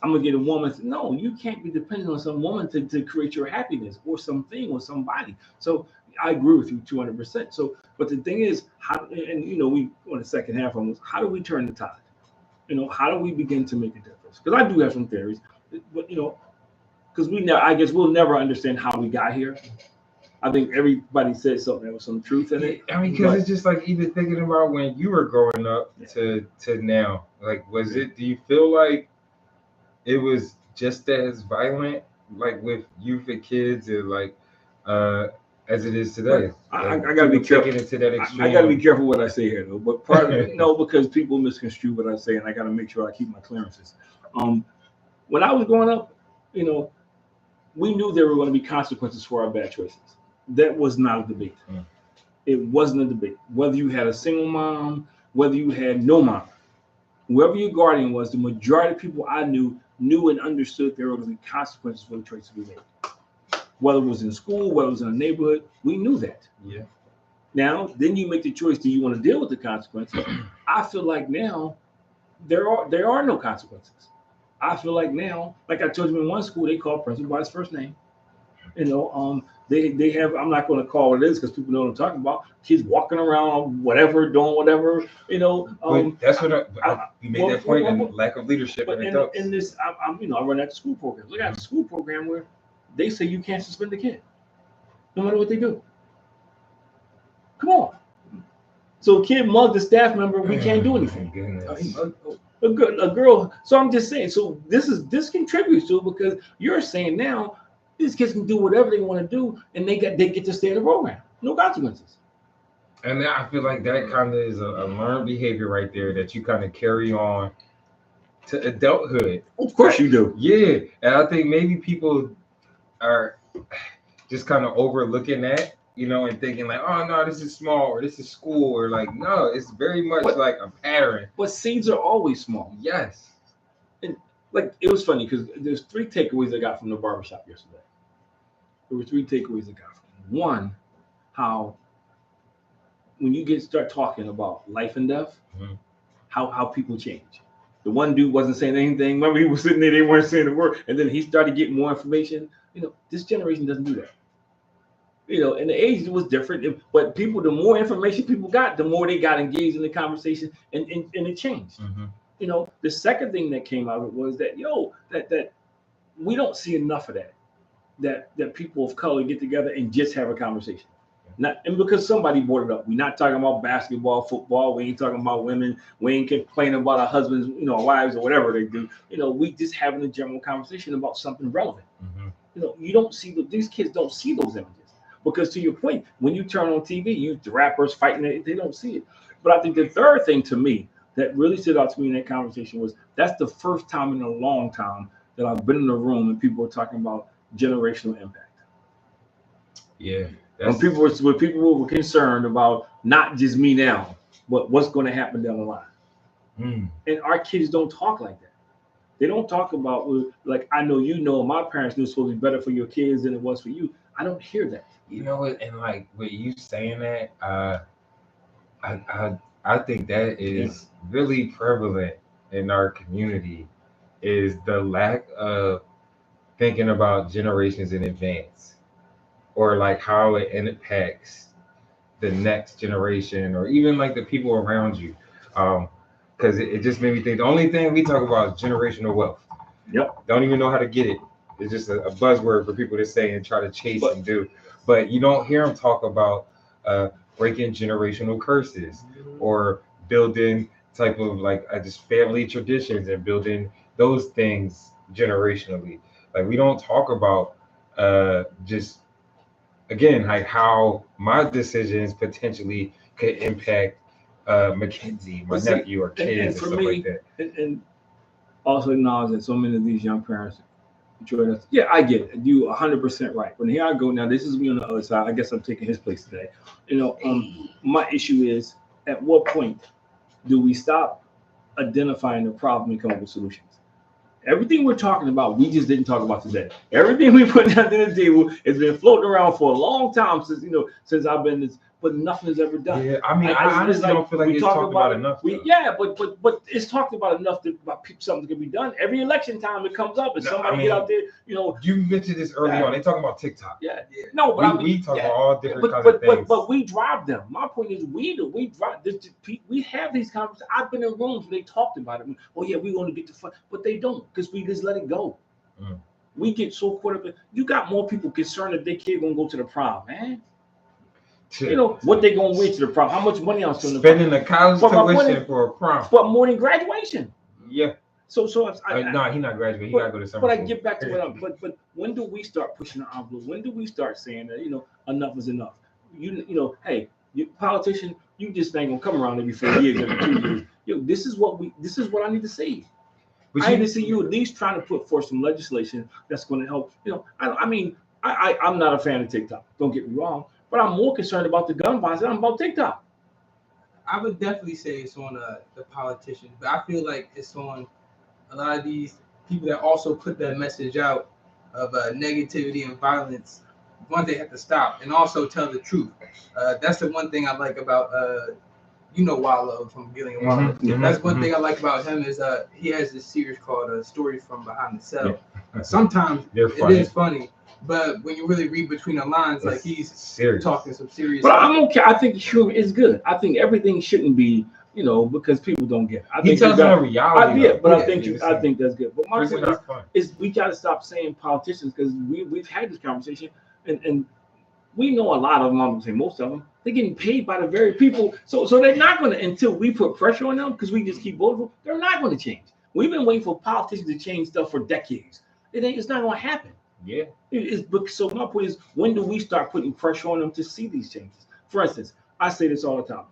I'm going to get a woman. No, you can't be dependent on some woman to create your happiness, or something or somebody. So I agree with you 200%. So, but the thing is, we on the second half almost, how do we turn the tide? How do we begin to make a difference? Because I do have some theories, but because I guess we'll never understand how we got here. I think everybody said something that was some truth in it. I mean, because it's just like even thinking about when you were growing up to now. Like, do you feel like it was just as violent, like with youth and kids, and like as it is today? I gotta be careful. Into that extreme. I gotta be careful what I say here, though. But part of because people misconstrue what I say, and I gotta make sure I keep my clearances. When I was growing up, we knew there were going to be consequences for our bad choices. That was not a debate. It wasn't a debate. Whether you had a single mom, whether you had no mom, whoever your guardian was, the majority of people I knew and understood there were going to be consequences for the choices we made. Whether it was in school, whether it was in a neighborhood, we knew that. Yeah. Now, then you make the choice. Do you want to deal with the consequences? I feel like now there are no consequences. I feel like now, like I told you, in one school, they call principal by his first name. They have, I'm not going to call what it is because people know what I'm talking about. Kids walking around, whatever, doing whatever, that's what you made that point, and lack of leadership in adults. In this, I run after school programs. Look at the school program where they say you can't suspend the kid, no matter what they do. Come on. So a kid mugged a staff member, we can't do anything. A girl. So I'm just saying. So this contributes to it, because you're saying now these kids can do whatever they want to do, and they get to stay in the program, no consequences. And I feel like that kind of is a learned behavior right there that you kind of carry on to adulthood. Of course you do. Yeah, and I think maybe people are just kind of overlooking that. And thinking like, oh no, this is small, or this is school, or like, no, it's very much like a pattern. But seeds are always small. Yes. And like, it was funny because there's 3 takeaways I got from the barbershop yesterday. There were 3 takeaways I got from them. One, how when you start talking about life and death, how people change. The one dude wasn't saying anything. Remember, he was sitting there, they weren't saying a word, and then he started getting more information. This generation doesn't do that. And the age was different, but the more information people got, the more they got engaged in the conversation, and it changed. The second thing that came out of it was that that we don't see enough of that people of color get together and just have a conversation. And because somebody brought it up, we're not talking about basketball, football. We ain't talking about women. We ain't complaining about our husbands, wives, or whatever they do. We just having a general conversation about something relevant. You don't see these kids don't see those images. Because to your point, when you turn on TV, the rappers fighting, they don't see it. But I think the third thing to me that really stood out to me in that conversation was that's the first time in a long time that I've been in a room and people were talking about generational impact. Yeah. When people were concerned about not just me now, but what's going to happen down the line. And our kids don't talk like that. They don't talk about, like, I know my parents knew it's supposed to be better for your kids than it was for you. I don't hear that. You know what? And like with you saying that, I think that is really prevalent in our community, is the lack of thinking about generations in advance, or like how it impacts the next generation, or even like the people around you. Because it just made me think the only thing we talk about is generational wealth. Yep. Don't even know how to get it. It's just a buzzword for people to say and try to chase and do. But you don't hear them talk about breaking generational curses or building type of like just family traditions and building those things generationally. Like we don't talk about just again like how my decisions potentially could impact Mackenzie, my nephew, or kids and for stuff me, like that. And also acknowledge that so many of these young parents enjoy this. Yeah, I get it. You 100% right. But here I go. Now this is me on the other side. I guess I'm taking his place today. My issue is at what point do we stop identifying the problem and come up with solutions? Everything we're talking about, we just didn't talk about today. Everything we put down to the table has been floating around for a long time since I've been this, but nothing is ever done. Yeah, I mean, I honestly don't feel like it's talked about enough. But it's talked about enough about something can be done. Every election time it comes up, and somebody get out there, You mentioned this early on. They talking about TikTok. Yeah. No, but we talk about all different kinds of things. But we drive them. My point is, we drive this. We have these conversations. I've been in rooms where they talked about it. Oh yeah, we're going to get the fun, but they don't because we just let it go. We get so caught up. You got more people concerned if their kid gonna go to the prom, man. What they gonna wear to the prom? How much money I'm spending the college tuition for a prom? But more than graduation. Yeah. So he's not graduating. He gotta go to summer. But I get back to what I'm. But when do we start pushing the envelope? When do we start saying that enough is enough? Hey, you politician, you just ain't gonna come around every 4 years, every 2 years. This is what I need to see. I need to see you at least trying to put forth some legislation that's going to help. I'm not a fan of TikTok. Don't get me wrong, but I'm more concerned about the gun violence than I'm about TikTok. I would definitely say it's on the politicians, but I feel like it's on a lot of these people that also put that message out of negativity and violence. One, they have to stop and also tell the truth. That's the one thing I like about Wallow from Gillian Wallow. That's one thing I like about him is he has this series called Stories from Behind the Cell. Yeah. Sometimes it is funny, but when you really read between the lines, like he's serious. Talking some serious stuff. I'm okay. I think humor is good. I think everything shouldn't be, because people don't get it. I think tells them a reality. I think that's good. But my point is we got to stop saying politicians because we've had this conversation and we know a lot of them. I'm gonna say most of them. They're getting paid by the very people, so they're not going to until we put pressure on them because we just keep voting. They're not going to change. We've been waiting for politicians to change stuff for decades. It's not going to happen. Yeah. So my point is, when do we start putting pressure on them to see these changes? For instance, I say this all the time.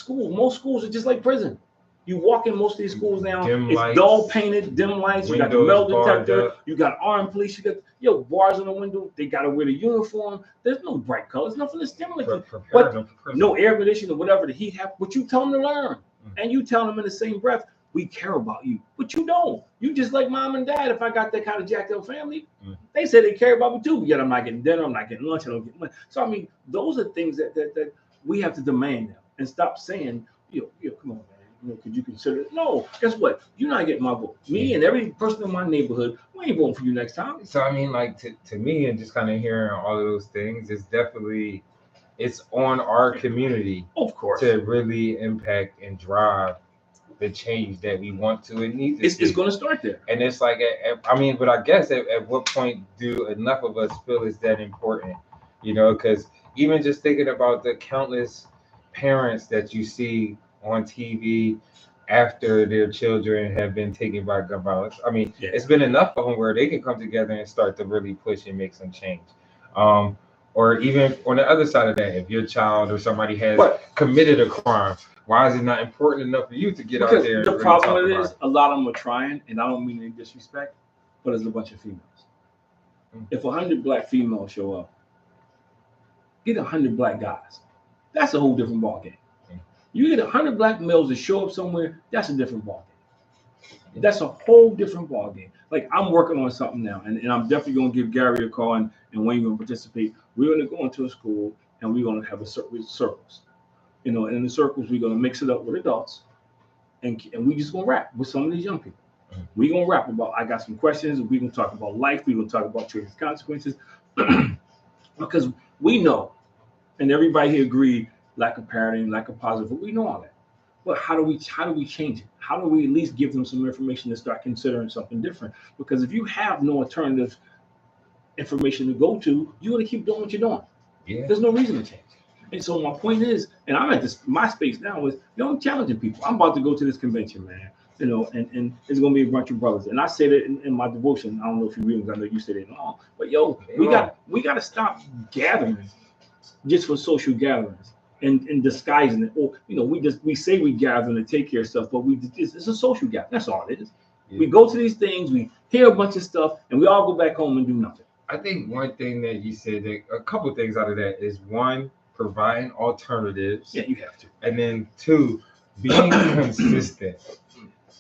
Most schools are just like prison. You walk in most of these schools now, it's dull painted, dim lights, you got the metal detector, you got armed police, you got bars on the window, they gotta wear the uniform. There's no bright colors, nothing to stimulate them. But no air conditioning or whatever the heat have, but you tell them to learn. And you tell them in the same breath, we care about you. But you don't. You just like mom and dad. If I got that kind of jacked up family, they say they care about me too. Yet I'm not getting dinner, I'm not getting lunch, I don't get money. So I mean, those are things that we have to demand now and stop saying, come on, man. Could you consider it? No, guess what? You're not getting my vote. Me and every person in my neighborhood, we ain't voting for you next time. So I mean, like to me, and just kind of hearing all of those things, it's on our community, of course, to really impact and drive the change that we want to and need to. It's going to start there. And it's like, but I guess at what point do enough of us feel it's that important? Because even just thinking about the countless parents that you see on TV after their children have been taken by gun violence. I mean, It's been enough of them where they can come together and start to really push and make some change. Or even on the other side of that, if your child or somebody has committed a crime, why is it not important enough for you to get out there? The problem is a lot of them are trying, and I don't mean any disrespect, but it's a bunch of females. If 100 black females show up, get 100 black guys. That's a whole different ballgame. You get 100 black males to show up somewhere, that's a different ballgame. That's a whole different ballgame. Like I'm working on something now, and I'm definitely going to give Gary a call, and when you're going to participate, we're going to go into a school, and we're going to have circles. And in the circles, we're going to mix it up with adults, and we're just going to rap with some of these young people. We're going to rap about, I got some questions, we're going to talk about life, we're going to talk about choices, consequences, because we know, and everybody here agreed, lack of parenting, lack of positive, we know all that. But how do we change it? How do we at least give them some information to start considering something different? Because if you have no alternative information to go to, you're going to keep doing what you're doing. Yeah. There's no reason to change. And so my point is, and I'm at my space now with, I'm challenging people. I'm about to go to this convention, man. And it's gonna be a bunch of brothers. And I said it in my devotion. I don't know if you read it, I know you said it all. But we got to stop gathering just for social gatherings and disguising it. Or we say we gather to take care of stuff, but it's a social gathering. That's all it is. Yeah. We go to these things, we hear a bunch of stuff, and we all go back home and do nothing. I think one thing that you said, that a couple of things out of that is, one, providing alternatives. Yeah, you have to. And then two, being consistent.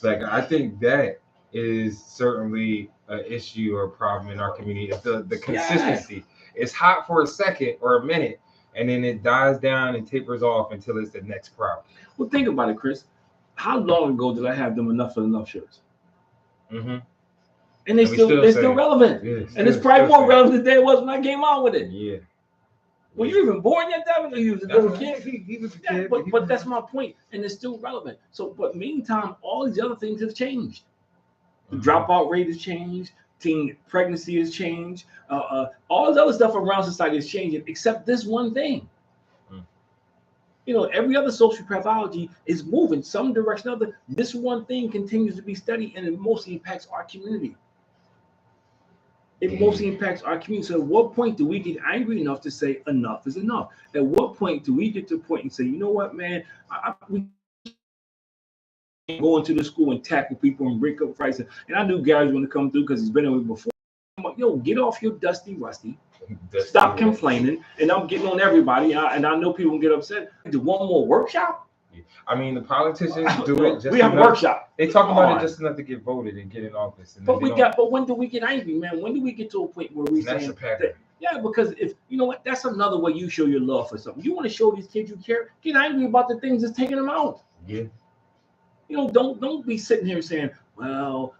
Like, I think that is certainly an issue or a problem in our community. The consistency. Yeah. It's hot for a second or a minute, and then it dies down and tapers off until it's the next problem. Well, think about it, Chris. How long ago did I have them enough shirts? Mm-hmm. And they're still relevant. Yeah, and it's probably more relevant than it was when I came out with it. Yeah. Were you even born yet, Devin? Or you was a little kid? He was a kid. Yeah, but that's my point. And it's still relevant. So, but meantime, all these other things have changed. The dropout rate has changed. Teen pregnancy has changed. All this other stuff around society is changing, except this one thing. Every other social pathology is moving some direction or other. This one thing continues to be studied, and it mostly impacts our community. It mostly impacts our community. So at what point do we get angry enough to say enough is enough? At what point do we get to a point and say, you know what, man, we go into the school and tackle people and break up fights? And I knew Gary's going to come through because he's been in it before. I'm like, yo, get off your dusty rusty. Stop complaining. And I'm getting on everybody. And I know people will get upset. Do one more workshop? I mean, the politicians do it just we have enough. A workshop. They talk about it just enough to get voted and get in office. And but when do we get angry, man? When do we get to a point where we say that? Yeah, because if you know what, that's another way you show your love for something. You want to show these kids you care. Get angry about the things that's taking them out. Yeah. Don't be sitting here saying, well,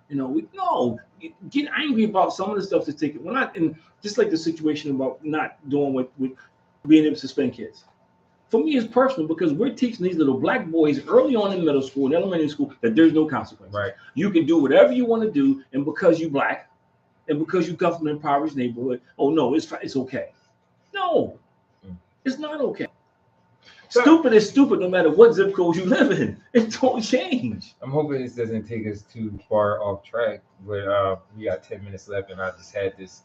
get angry about some of the stuff that's taken. And just like the situation about not doing with being able to suspend kids. For me, it's personal because we're teaching these little black boys early on in middle school and elementary school that there's no consequence. Right. You can do whatever you want to do, and because you black, and because you come from an impoverished neighborhood, oh no, it's okay. No, it's not okay. Stupid is stupid no matter what zip code you live in. It don't change. I'm hoping this doesn't take us too far off track, but we got 10 minutes left, and I just had this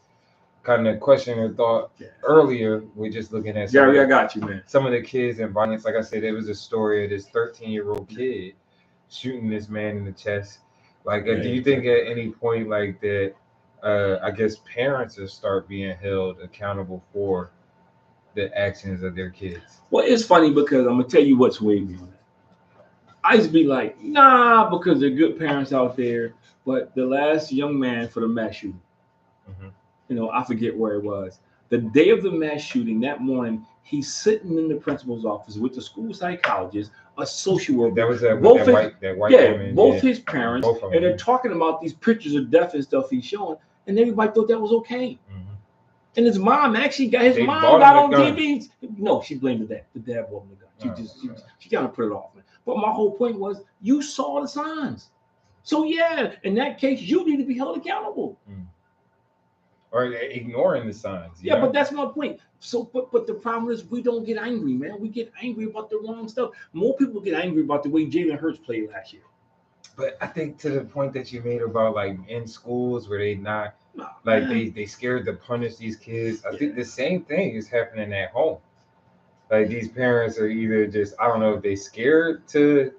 kind of question or thought earlier. We're just looking at I got you, man. Some of the kids and violence. Like I said, there was a story of this 13-year-old kid shooting this man in the chest. Like, do you think at any point like that, I guess parents will start being held accountable for the actions of their kids? Well, it's funny because I'm gonna tell you what's way beyond that. I used to be like, nah, because they're good parents out there. But the last young man for the mass shooting. I forget where it was. The day of the mass shooting, that morning, he's sitting in the principal's office with the school psychologist, a social worker. That was that white woman. Both his parents, and they're talking about these pictures of death and stuff he's showing, and everybody thought that was okay. And his mom actually got on TV. No, she blamed the dad. The dad bought him the gun. She got to put it off. But my whole point was, you saw the signs. So yeah, in that case, you need to be held accountable. Or ignoring the signs. Yeah, but that's my point. So, but the problem is we don't get angry, man. We get angry about the wrong stuff. More people get angry about the way Jalen Hurts played last year. But I think to the point that you made about like in schools where they scared to punish these kids. I think the same thing is happening at home. Like these parents are either just, I don't know if they scared to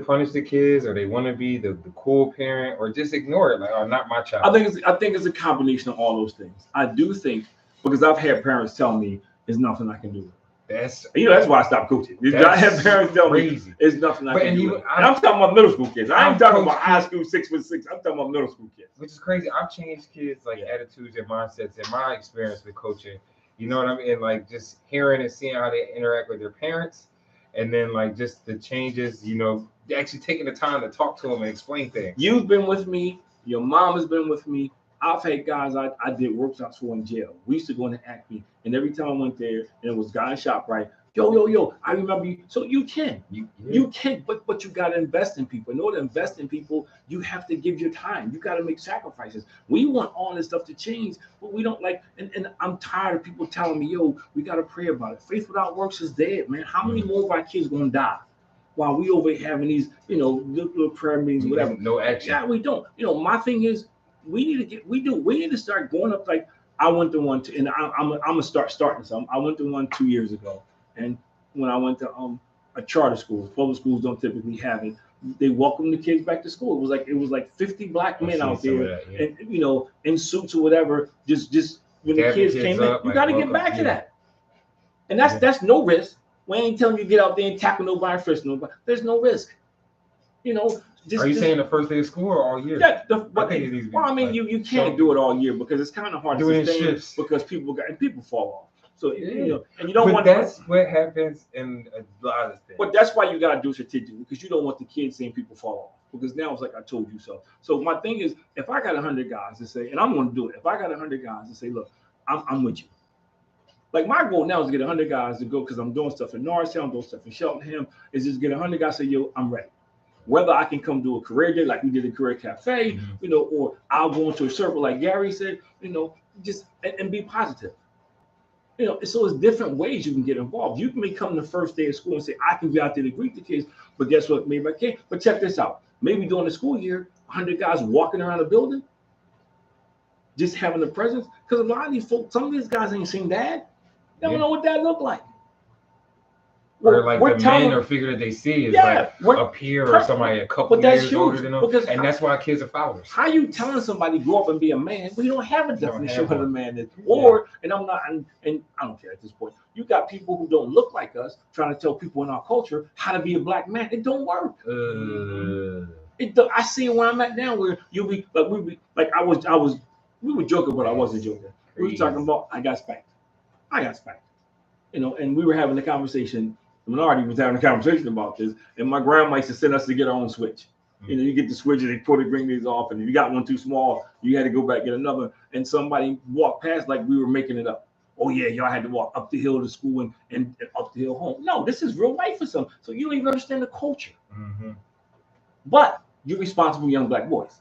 punish the kids, or they want to be the cool parent, or just ignore it, like, oh, not my child. I think it's a combination of all those things. I do think, because I've had parents tell me there's nothing I can do. That's why I stopped coaching. I have parents tell me there's nothing I can do. And I'm talking about middle school kids. I ain't talking about high school 6'6". I'm talking about middle school kids. Which is crazy. I've changed kids' attitudes and mindsets in my experience with coaching. You know what I mean? Like just hearing and seeing how they interact with their parents, and then like just the changes, actually taking the time to talk to them and explain things. You've been with me. Your mom has been with me. I've had guys I did workshops for in jail. We used to go into Acme, and every time I went there, and it was guy shop right, Yo, I remember you. So you can, but you got to invest in people. In order to invest in people, you have to give your time. You got to make sacrifices. We want all this stuff to change, but we don't like, and I'm tired of people telling me, yo, we got to pray about it. Faith without works is dead, man. How many more of our kids going to die? While we over here having these, little prayer meetings, whatever. No action. Yeah, we don't. My thing is, we need to start going up. Like I went to one, and I'm gonna starting some. I went to one 2 years ago, and when I went to a charter school, public schools don't typically have it. They welcomed the kids back to school. It was like 50 black men out there, and in suits or whatever. Just when the kids came in, you got to get back to that. And that's no risk. We ain't telling you to get out there and tackle nobody, frisk nobody. There's no risk. Are you saying the first day of school or all year? Yeah. You can't do it all year because it's kind of hard to sustain because people fall off. So and you don't want. That's what happens in a lot of things. But that's why you gotta do strategic because you don't want the kids seeing people fall off. Because now it's like I told you so. So my thing is, if I got 100 guys to say, and I'm gonna do it. If I got 100 guys to say, look, I'm with you. Like my goal now is to get 100 guys to go because I'm doing stuff in Norristown, I'm doing stuff in Cheltenham. Is just get 100 guys to say, yo, I'm ready. Whether I can come do a career day like we did at Career Cafe, or I'll go into a circle like Gary said, just and be positive. So it's different ways you can get involved. You may come the first day of school and say, I can be out there to greet the kids, but guess what? Maybe I can't. But check this out. Maybe during the school year, 100 guys walking around the building, just having a presence. Because a lot of these folks, some of these guys ain't seen dad. They don't know what that look like. Or like the man or figure that they see is like a peer or somebody a couple years older than them. And that's why kids are followers. How you telling somebody grow up and be a man? We don't have a definition of what a man is. Or, and I'm not, and I don't care at this point. You got people who don't look like us trying to tell people in our culture how to be a black man. It don't work. I see it where I'm at now, where you'll be like we were joking, but I wasn't joking. We were talking about I got spanked. And we were having a conversation. The minority was having a conversation about this, and my grandma used to send us to get our own switch. You get the switch and they bring these off, and if you got one too small, you had to go back and get another. And somebody walked past like we were making it up. Oh yeah, y'all had to walk up the hill to school and up the hill home. No, this is real life for some. So you don't even understand the culture. But you're responsible for young black boys.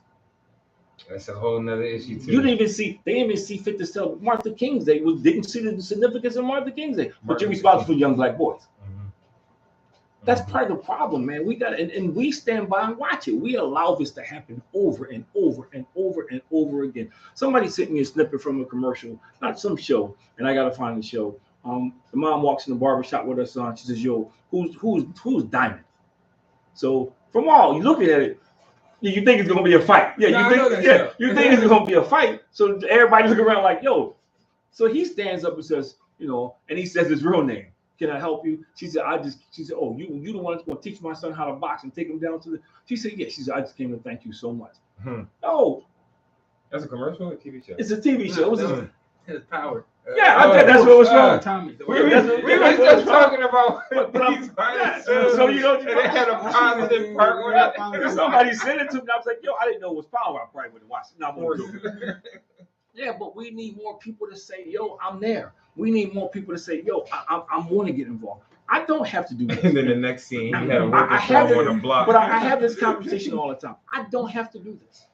That's a whole nother issue too. They didn't even see fit to celebrate Martin Luther King's Day. Didn't see the significance of Martin Luther King's Day. But you're responsible for young black boys. That's part of the problem, man. We got and we stand by and watch it. We allow this to happen over and over and over and over again. Somebody sent me a snippet from a commercial, not some show, and I gotta find the show. The mom walks in the barbershop with her son. She says, "Yo, who's Diamond?" So from all you looking at it, you think it's gonna be a fight. You think it's gonna be a fight. So everybody look around like, "Yo." So he stands up and says, and he says his real name. Can I help you? She said, oh, you the one that's going to teach my son how to box and take him down to the. She said, yeah. She said, I just came to thank you so much. Oh, that's a commercial or a TV show? It's a TV show. His power. That's what was wrong. Tommy. We were just talking about. So they had a positive part with it. Somebody sent it to me. I was like, yo, I didn't know it was power. I probably would have watched it. Not more. Yeah, but we need more people to say, yo, I'm there. We need more people to say, yo, I want to get involved. I don't have to do this. And then the next scene, you had a worker on the block. But I have this conversation all the time. I don't have to do this.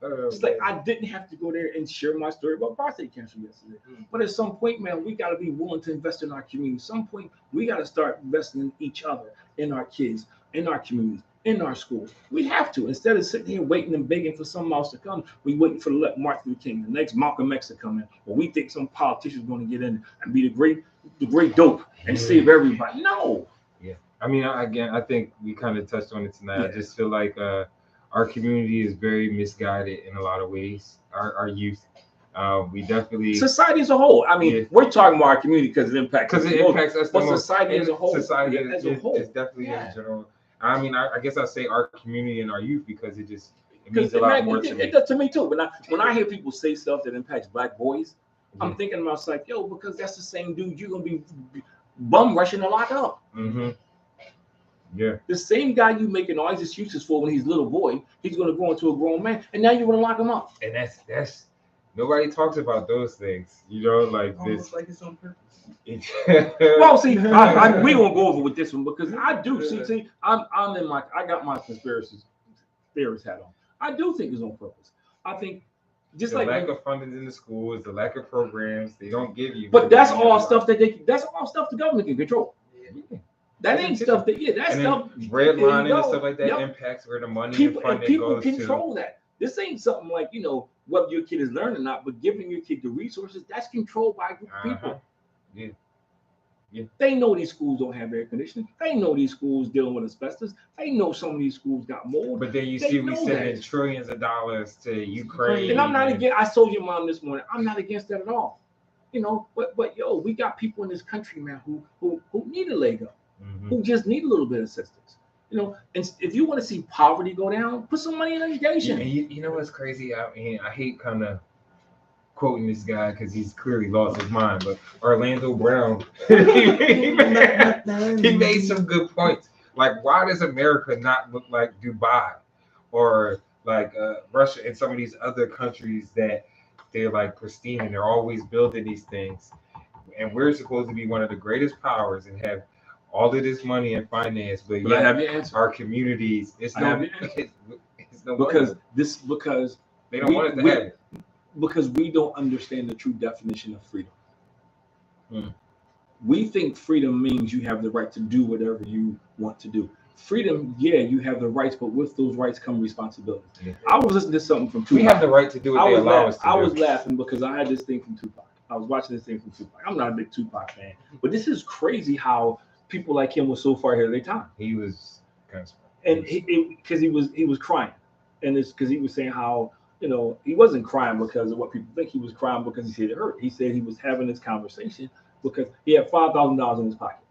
It's like I didn't have to go there and share my story about prostate cancer yesterday. But at some point, man, we got to be willing to invest in our community. At some point, we got to start investing in each other, in our kids, in our communities, in our schools. We have to. Instead of sitting here waiting and begging for someone else to come, we waiting for Martin Luther King, the next Malcolm X to come in, or we think some politician's going to get in and be the great dope and save everybody. No. Yeah. I mean, I think we kind of touched on it tonight. Yeah. I just feel like our community is very misguided in a lot of ways. Our youth. We definitely society as a whole. I mean, we're talking about our community because it impacts us the most. Society as a whole. Society as a whole. It's definitely in general. I mean, I guess I say our community and our youth because it means a lot more to me. It does to me too. But when I hear people say stuff that impacts black boys, I'm thinking to myself, like, yo, because that's the same dude you're gonna be bum rushing to lock up. Yeah. The same guy you making all these excuses for when he's a little boy, he's gonna grow into a grown man, and now you want to lock him up. And Nobody talks about those things, like Almost this. like it's on purpose. Well, see, we won't go over with this one because I do see. I'm in my. I got my conspiracy theorist hat on. I do think it's on purpose. I think just the like lack of funding in the schools, the lack of programs they don't give you. But that's all stuff that's all stuff the government can control. Yeah. That ain't stuff that that's and stuff. Redlining and stuff like that impacts where the money and funding goes control to. that. This ain't something like whether your kid is learning or not, but giving your kid the resources that's controlled by a group of people. Yeah. Yeah. They know these schools don't have air conditioning. They know these schools dealing with asbestos. They know some of these schools got mold. But then we sending trillions of dollars to Ukraine. And I'm not against. I told your mom this morning. I'm not against that at all. But we got people in this country, man, who need a leg up, who just need a little bit of assistance. And if you want to see poverty go down, put some money in education. And you know what's crazy? I hate kind of quoting this guy because he's clearly lost his mind, but Orlando Brown, he made some good points. Like, why does America not look like Dubai or like Russia and some of these other countries that they're like pristine and they're always building these things? And we're supposed to be one of the greatest powers and have all of this money and finance, but I have your answer. Our communities, it's no because they don't want it to happen. Because we don't understand the true definition of freedom. We think freedom means you have the right to do whatever you want to do. Freedom, you have the rights, but with those rights come responsibility. Yeah. I was listening to something from Tupac. We have the right to do what they allow us to do. I was laughing because I had this thing from Tupac. I was watching this thing from Tupac. I'm not a big Tupac fan, but this is crazy how people like him were so far ahead of their time. He was kind of smart. And because he was crying, and it's because he was saying how he wasn't crying because of what people think. He was crying because he said it hurt. He said he was having this conversation because he had $5,000 in his pocket,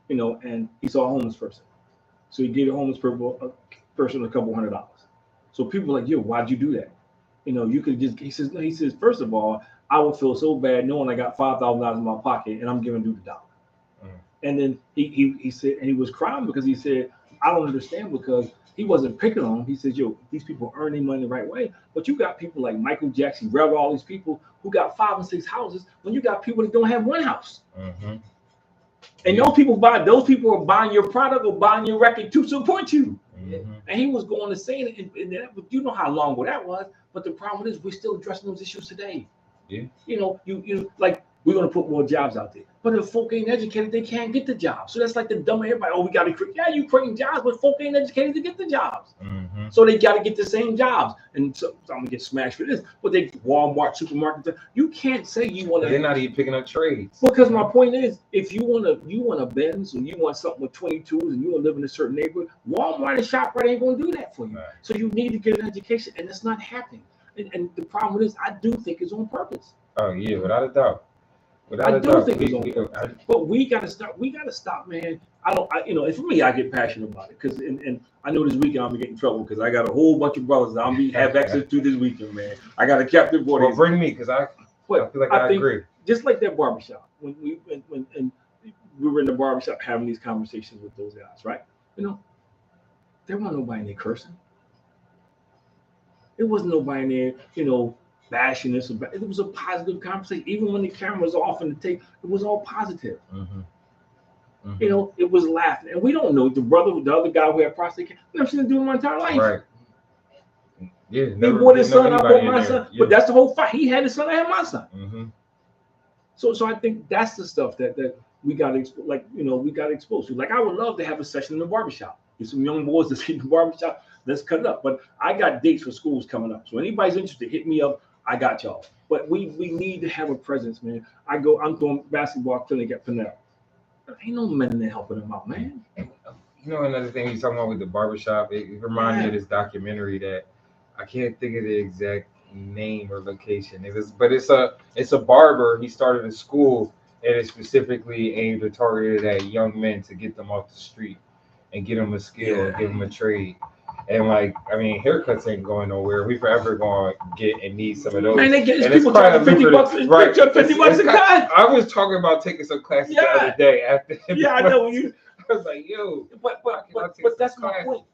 and he saw a homeless person, so he gave a homeless person a couple $100. So people were like, "Yo, why'd you do that? You could just." He says, "No." He says, "First of all, I would feel so bad knowing I got $5,000 in my pocket and I'm giving dude $1." And then he said, and he was crying because he said, "I don't understand," because he wasn't picking on them. He says, "Yo, these people earn their money the right way." But you got people like Michael Jackson, all these people who got 5 and 6 houses when you got people that don't have one house. And those people are buying your product or buying your record to support you. And he was going to say it, and you know how long ago that was. But the problem is we're still addressing those issues today. Yeah. You like we're going to put more jobs out there. But if folk ain't educated, they can't get the jobs. So that's like the dumb everybody. Oh, we got to create. Yeah, you creating jobs, but folk ain't educated to get the jobs. So they got to get the same jobs. And so I'm going to get smashed for this. But they Walmart, supermarket. You can't say you want to. They're not even picking up trades. Because my point is, if you want a Benz or you want something with 22s and you want to live in a certain neighborhood, Walmart and ShopRite ain't going to do that for you. Right. So you need to get an education, and it's not happening. And the problem is, I do think it's on purpose. Oh yeah, without a doubt. I do think it's on purpose. But we gotta stop. We gotta stop, man. And for me, I get passionate about it because, and I know this weekend I'm gonna get in trouble because I got a whole bunch of brothers that I'm gonna have access to this weekend, man. I got a captive board. Well, bring me because I feel like I agree. Just like that barbershop, when we were in the barbershop having these conversations with those guys, right? There wasn't nobody in there cursing. It wasn't nobody in there, bashing us. It was a positive conversation. Even when the camera was off and the tape, it was all positive. It was laughing. And we don't know the other guy who had prostate cancer. I've never seen him do it in my entire life. Right. Yeah. He brought his son, I brought my son. Yeah. But that's the whole fight. He had his son, I had my son. So I think that's the stuff that we got to we got to expose to. Like, I would love to have a session in the barbershop. Get some young boys to see the barbershop. Let's cut it up. But I got dates for schools coming up. So anybody's interested, hit me up. I got y'all. But we need to have a presence, man. I'm throwing basketball clinic at Pinell. There ain't no men in there helping them out, man. Another thing you're talking about with the barbershop, it reminded me of this documentary that I can't think of the exact name or location. It's a barber. He started a school and it's specifically aimed or targeted at young men to get them off the street and get them a skill, give them a trade. And haircuts ain't going nowhere. We forever going to get and need some of those. Man, they get people charging $50, right? $50 a cut. I was talking about taking some classes the other day after. Yeah, I know you. I was like, yo, but that's my point.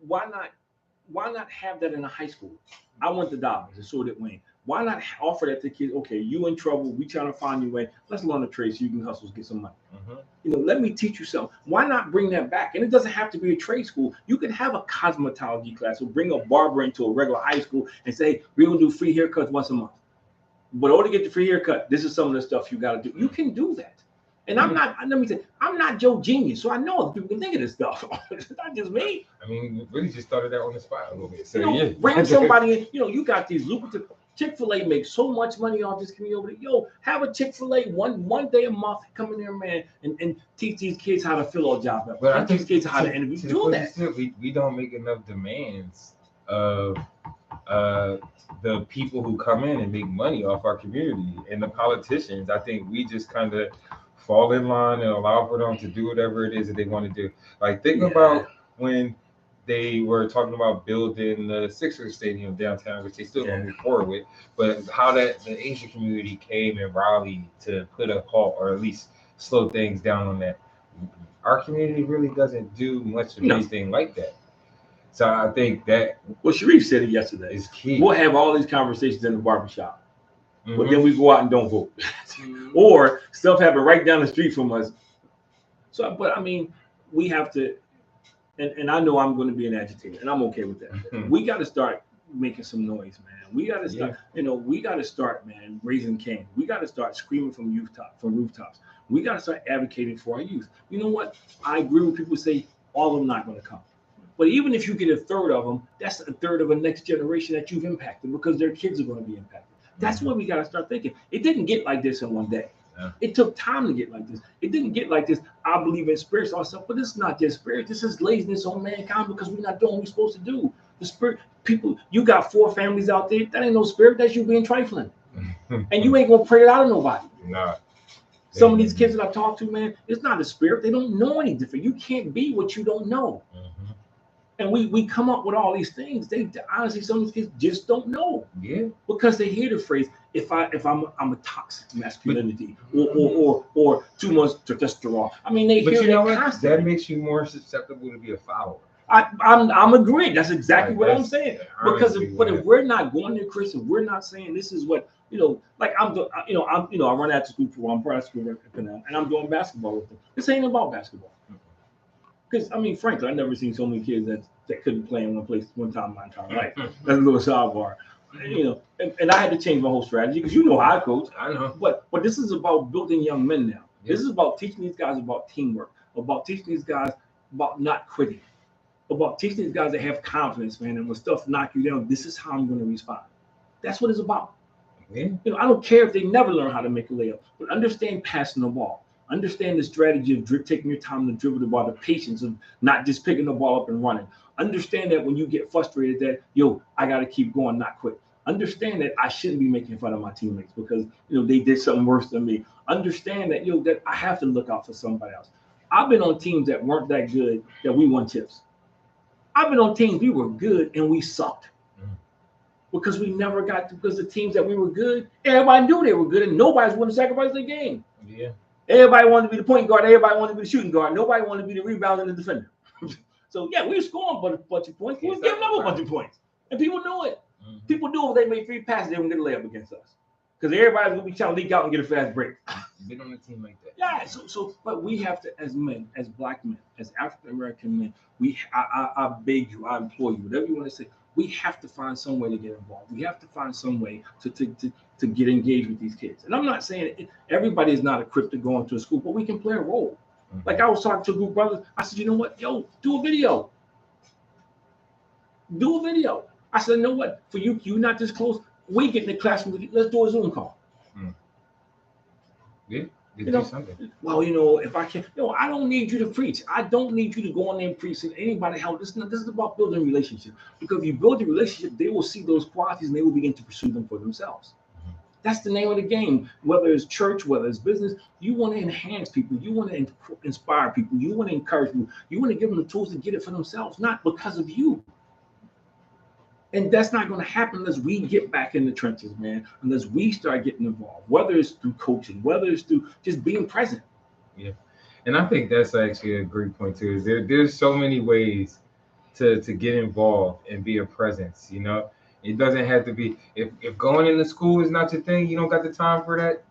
Why not have that in a high school? I went to Dobbins and so did Wayne. Why not offer that to kids? Okay, you in trouble. We trying to find your way. Let's learn a trade so you can hustle, get some money. Let me teach you something. Why not bring that back? And it doesn't have to be a trade school. You can have a cosmetology class or bring a barber into a regular high school and say, hey, we're going to do free haircuts once a month. But in order to get the free haircut, this is some of the stuff you got to do. You can do that. And I'm not Joe Genius, so I know other people can think of this stuff. It's not just me. I mean, we really just started that on the spot a little bit. So bring somebody in. You got these lucrative. Chick-fil-A makes so much money off this community. Have a Chick-fil-A one day a month. Come in there, man, and teach these kids how to fill a job up. But I teach kids how to interview. Do that. Still, we don't make enough demands of the people who come in and make money off our community and the politicians. I think we just kind of fall in line and allow for them to do whatever it is that they want to do. Like, think about when they were talking about building the Sixers stadium downtown, which they still don't move forward with, but how the Asian community came and rallied to put a halt or at least slow things down on that. Our community really doesn't do much of anything like that. So I think that Sharif said it yesterday. Is key. We'll have all these conversations in the barbershop. But then we go out and don't vote. Or stuff happen right down the street from us. So, but I mean, we have to, and I know I'm going to be an agitator, and I'm okay with that. We got to start making some noise, man. We got to start, we got to start, man, raising cane. We got to start screaming from rooftops. We got to start advocating for our youth. You know what? I agree with people who say all of them not going to come. But even if you get a third of them, that's a third of a next generation that you've impacted because their kids are going to be impacted. That's what we got to start thinking. It didn't get like this in one day. Yeah. It took time to get like this. It didn't get like this. I believe in spirits ourselves, but this is not just spirit. This is laziness on mankind because we're not doing what we're supposed to do. The spirit, people, you got 4 families out there. That ain't no spirit. That's you being trifling. And you ain't going to pray it out of nobody. Nah. Some of these kids that I talk to, man, it's not a spirit. They don't know any different. You can't be what you don't know. And we come up with all these things. They honestly, some of these kids just don't know. Yeah. Because they hear the phrase, if I'm a toxic masculinity or too much testosterone. I mean, they hear that constantly. That makes you more susceptible to be a follower. I'm agreeing. That's exactly what I'm saying. Because if we're not going to Chris, if we're not saying this is what like I run after school for I'm private school and I'm doing basketball with them. This ain't about basketball. Because I mean, frankly, I've never seen so many kids that couldn't play in one place one time in my entire life. That's a little sidebar. And I had to change my whole strategy because how I coach. I know. But this is about building young men now. Yeah. This is about teaching these guys about teamwork, about teaching these guys about not quitting, about teaching these guys to have confidence, man. And when stuff knock you down, this is how I'm going to respond. That's what it's about. Yeah. I don't care if they never learn how to make a layup, but understand passing the ball. Understand the strategy of taking your time to dribble the ball, the patience of not just picking the ball up and running. Understand that when you get frustrated that, I got to keep going, not quit. Understand that I shouldn't be making fun of my teammates because, they did something worse than me. Understand that, that I have to look out for somebody else. I've been on teams that weren't that good that we won chips. I've been on teams we were good and we sucked. Because we never got because the teams that we were good, everybody knew they were good and nobody's willing to sacrifice their game. Yeah. Everybody wanted to be the point guard. Everybody wanted to be the shooting guard. Nobody wanted to be the rebounder and the defender. So, we were scoring a bunch of points. We were giving up a bunch of points. And people knew it. People knew if they made 3 passes, they wouldn't get a layup against us. Because everybody's going to be trying to leak out and get a fast break. Been on a team like that. Yeah, but we have to, as men, as black men, as African-American men, I beg you, I implore you, whatever you want to say, we have to find some way to get involved. We have to find some way to get engaged with these kids. And I'm not saying everybody is not equipped to go into a school, but we can play a role. Like I was talking to a group of brothers. I said, you know what? Do a video. Do a video. I said, you know what? For you not this close, we get in the classroom. Let's do a Zoom call. Yeah. Well, if I can, I don't need you to preach. I don't need you to go on there and preach and anybody help. This is about building relationships. Because if you build a relationship, they will see those qualities and they will begin to pursue them for themselves. That's the name of the game. Whether it's church, whether it's business, you want to enhance people. You want to inspire people. You want to encourage people. You want to give them the tools to get it for themselves, not because of you. And that's not going to happen unless we get back in the trenches, man, unless we start getting involved, whether it's through coaching, whether it's through just being present. Yeah. And I think that's actually a great point, too. Is there's so many ways to get involved and be a presence, It doesn't have to be. If going into school is not your thing, you don't got the time for that.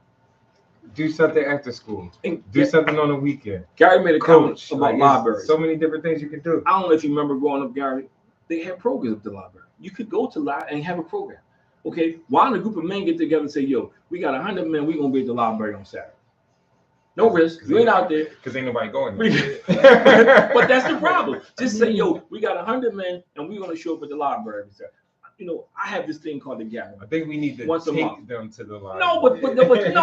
Do something after school. Do something on the weekend. Gary made a comment about like, libraries. So many different things you can do. I don't know if you remember growing up, Gary. They had programs at the library. You could go to library and have a program. Okay, why don't a group of men get together and say, "Yo, we got 100 men. We're gonna be at the library on Saturday. No risk. You ain't out there because ain't nobody going there." But that's the problem. Just say, "Yo, we got 100 men, and we're gonna show up at the library every Saturday." You know, I have this thing called the gathering. I think we need to take them to the library.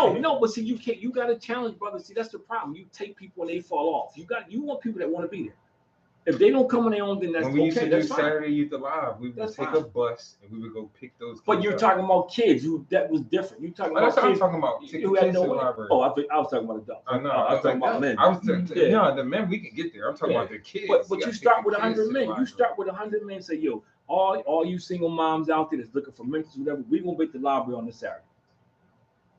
But see, you can't. You got to challenge, brother. See, that's the problem. You take people and they fall off. You want people that want to be there. If they don't come on their own, then that's when we used to do that's Saturday Youth Alive, we would take a bus and we would go pick those kids. But you're talking about kids that was different. You talking about kids. I'm talking about kids to the library. Oh, I was talking about adults. I know. I was talking about men. No, the men we can get there. I'm talking about the kids. But you start with 100 men. You start with 100 men and say, "Yo, all you single moms out there that's looking for mentors, whatever, we gonna be at the library on this Saturday.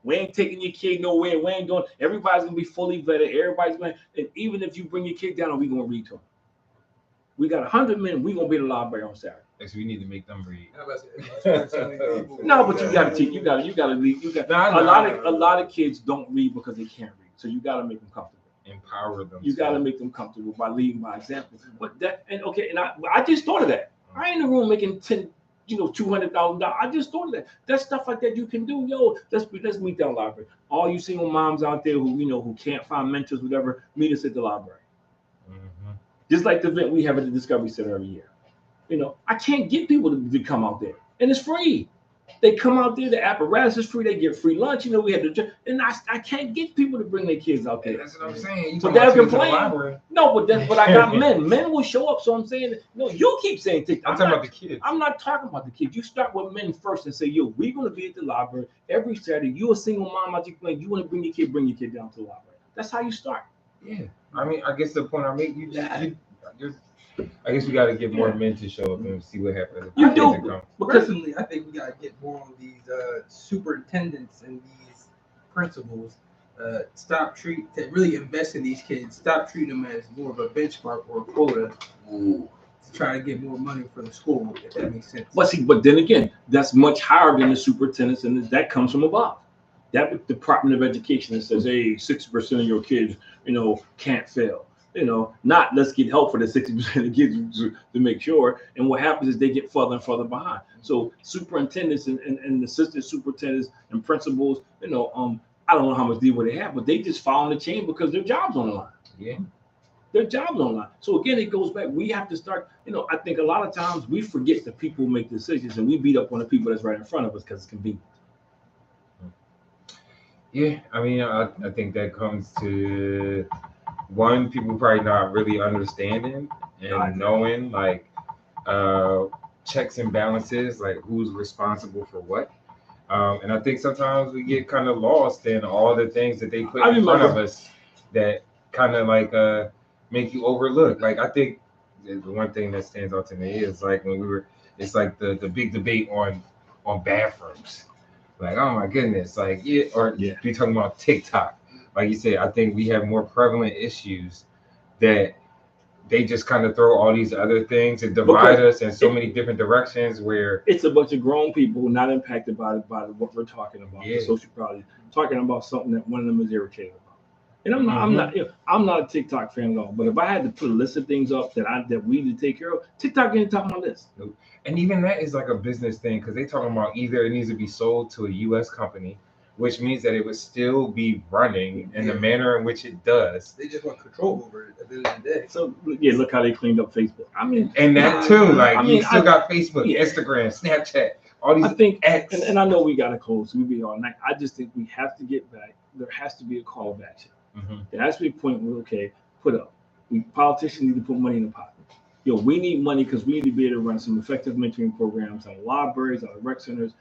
We ain't taking your kid nowhere. We ain't doing. Everybody's gonna be fully vetted. Everybody's going. And even if you bring your kid down, we gonna read to them. We got 100 men. We gonna be at the library on Saturday. So we need to make them read. No, but you gotta teach. You gotta read. A lot of kids don't read because they can't read. So you gotta make them comfortable. Empower them. You gotta make them comfortable by leading by example. But that and I just thought of that. I ain't in the room making $200,000. I just thought of that. That stuff like that you can do. Yo, let's meet down library. All you single moms out there who can't find mentors, whatever, meet us at the library. Mm-hmm. Just like the event we have at the Discovery Center every year. I can't get people to come out there, and it's free. They come out there. The apparatus is free. They get free lunch. We had and I can't get people to bring their kids out there. That's what I'm saying. But they'll complain. No, but I got men. Men will show up. So I'm saying, no, you keep saying TikTok. I'm talking about the kids. I'm not talking about the kids. You start with men first and say, "Yo, we're gonna be at the library every Saturday. You a single mom out there playing. You want to bring your kid down to the library." That's how you start. Yeah. I mean, I guess the point I make, I guess we got to get more men to show up and see what happens. You do. Personally, I think we got to get more on these superintendents and these principals. To really invest in these kids. Stop treating them as more of a benchmark or a quota. To try to get more money for the school, if that makes sense. But then again, that's much higher than the superintendents, and that comes from above. That Department of Education that says, "Hey, 60% of your kids, can't fail." Not let's get help for the 60% of kids to make sure. And what happens is they get further and further behind. So superintendents and assistant superintendents and principals, I don't know how much deal they have, but they just follow the chain because their job's on the line. Yeah. Their job's on the line. So again, it goes back. We have to start, I think a lot of times we forget that people make decisions and we beat up on the people that's right in front of us because it's convenient. Yeah, I mean, I think that comes to one, people probably not really understanding and knowing checks and balances, like who's responsible for what. And I think sometimes we get kind of lost in all the things that they put in front of us that kind of make you overlook. Like, I think the one thing that stands out to me is it's like the big debate on bathrooms. Like, oh my goodness, be talking about TikTok. Like you said, I think we have more prevalent issues that they just kind of throw all these other things and divide us in so many different directions where it's a bunch of grown people not impacted by what we're talking about. The social problem, talking about something that one of them is irritated about. And I'm not a TikTok fan at all. But if I had to put a list of things up that we need to take care of, TikTok ain't top of my list. Nope. And even that is like a business thing because they talking about either it needs to be sold to a U.S. company, which means that it would still be running in the manner in which it does. They just want control over it at the end of the day. So look how they cleaned up Facebook. I mean, and that too. You still got Facebook, Instagram, Snapchat, all these. I think, and I know we got to close. We'll be all night. I just think we have to get back. There has to be a call of action. Mm-hmm. There has to be a point where put up. Politicians need to put money in the pot. We need money because we need to be able to run some effective mentoring programs out of libraries, out of rec centers.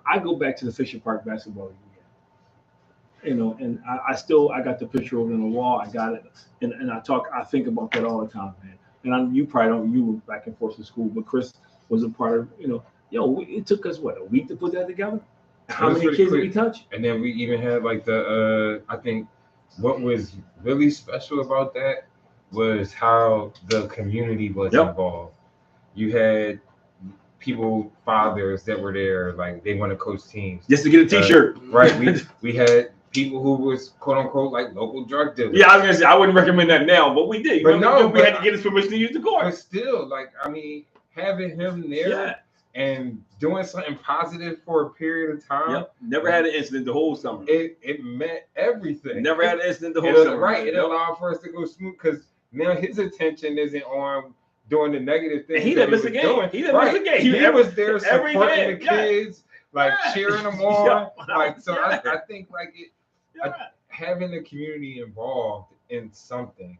I go back to the Fisher Park basketball game. And I got the picture over on the wall. I got it, and I think about that all the time, man. And you probably don't. You were back and forth to school, but Chris was a part of. It took us a week to put that together. How many kids did we touch? And then we even had I think what was really special about that was how the community was involved. You had people, fathers that were there, like they want to coach teams just to get a T-shirt. Right. We had people who was quote unquote like local drug dealers. Yeah, I was gonna say I wouldn't recommend that now, but we did. But we had to get his permission to use the court. But still, like I mean, having him there and doing something positive for a period of time. Yep. Never had an incident the whole summer. It meant everything. Never had an incident the whole summer. Right. It allowed for us to go smooth because now his attention isn't on doing the negative things. He didn't miss a game. He didn't miss a game. He was there supporting the kids, like cheering them on. Like so, I think like having the community involved in something,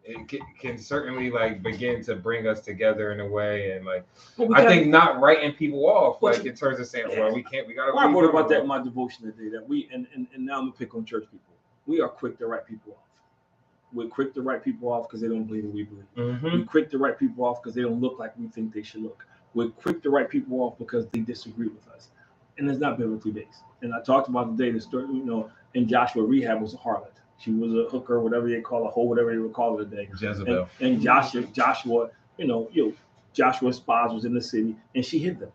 it can certainly like begin to bring us together in a way, and like I think not writing people off, like in terms of saying, well, we can't, we gotta. I wrote about that in my devotion today. That we and now I'm gonna pick on church people. We are quick to write people off. We're quick to write people off because they don't believe what we believe. We're quick to write people off because they don't look like we think they should look. We're quick to write people off because they disagree with us, and it's not biblically based. And I talked about today the story, in Joshua, Rehab was a harlot. She was a hooker, whatever they call a hoe, whatever they would call it today. Jezebel. And Joshua, Joshua's spies was in the city, and she hid them.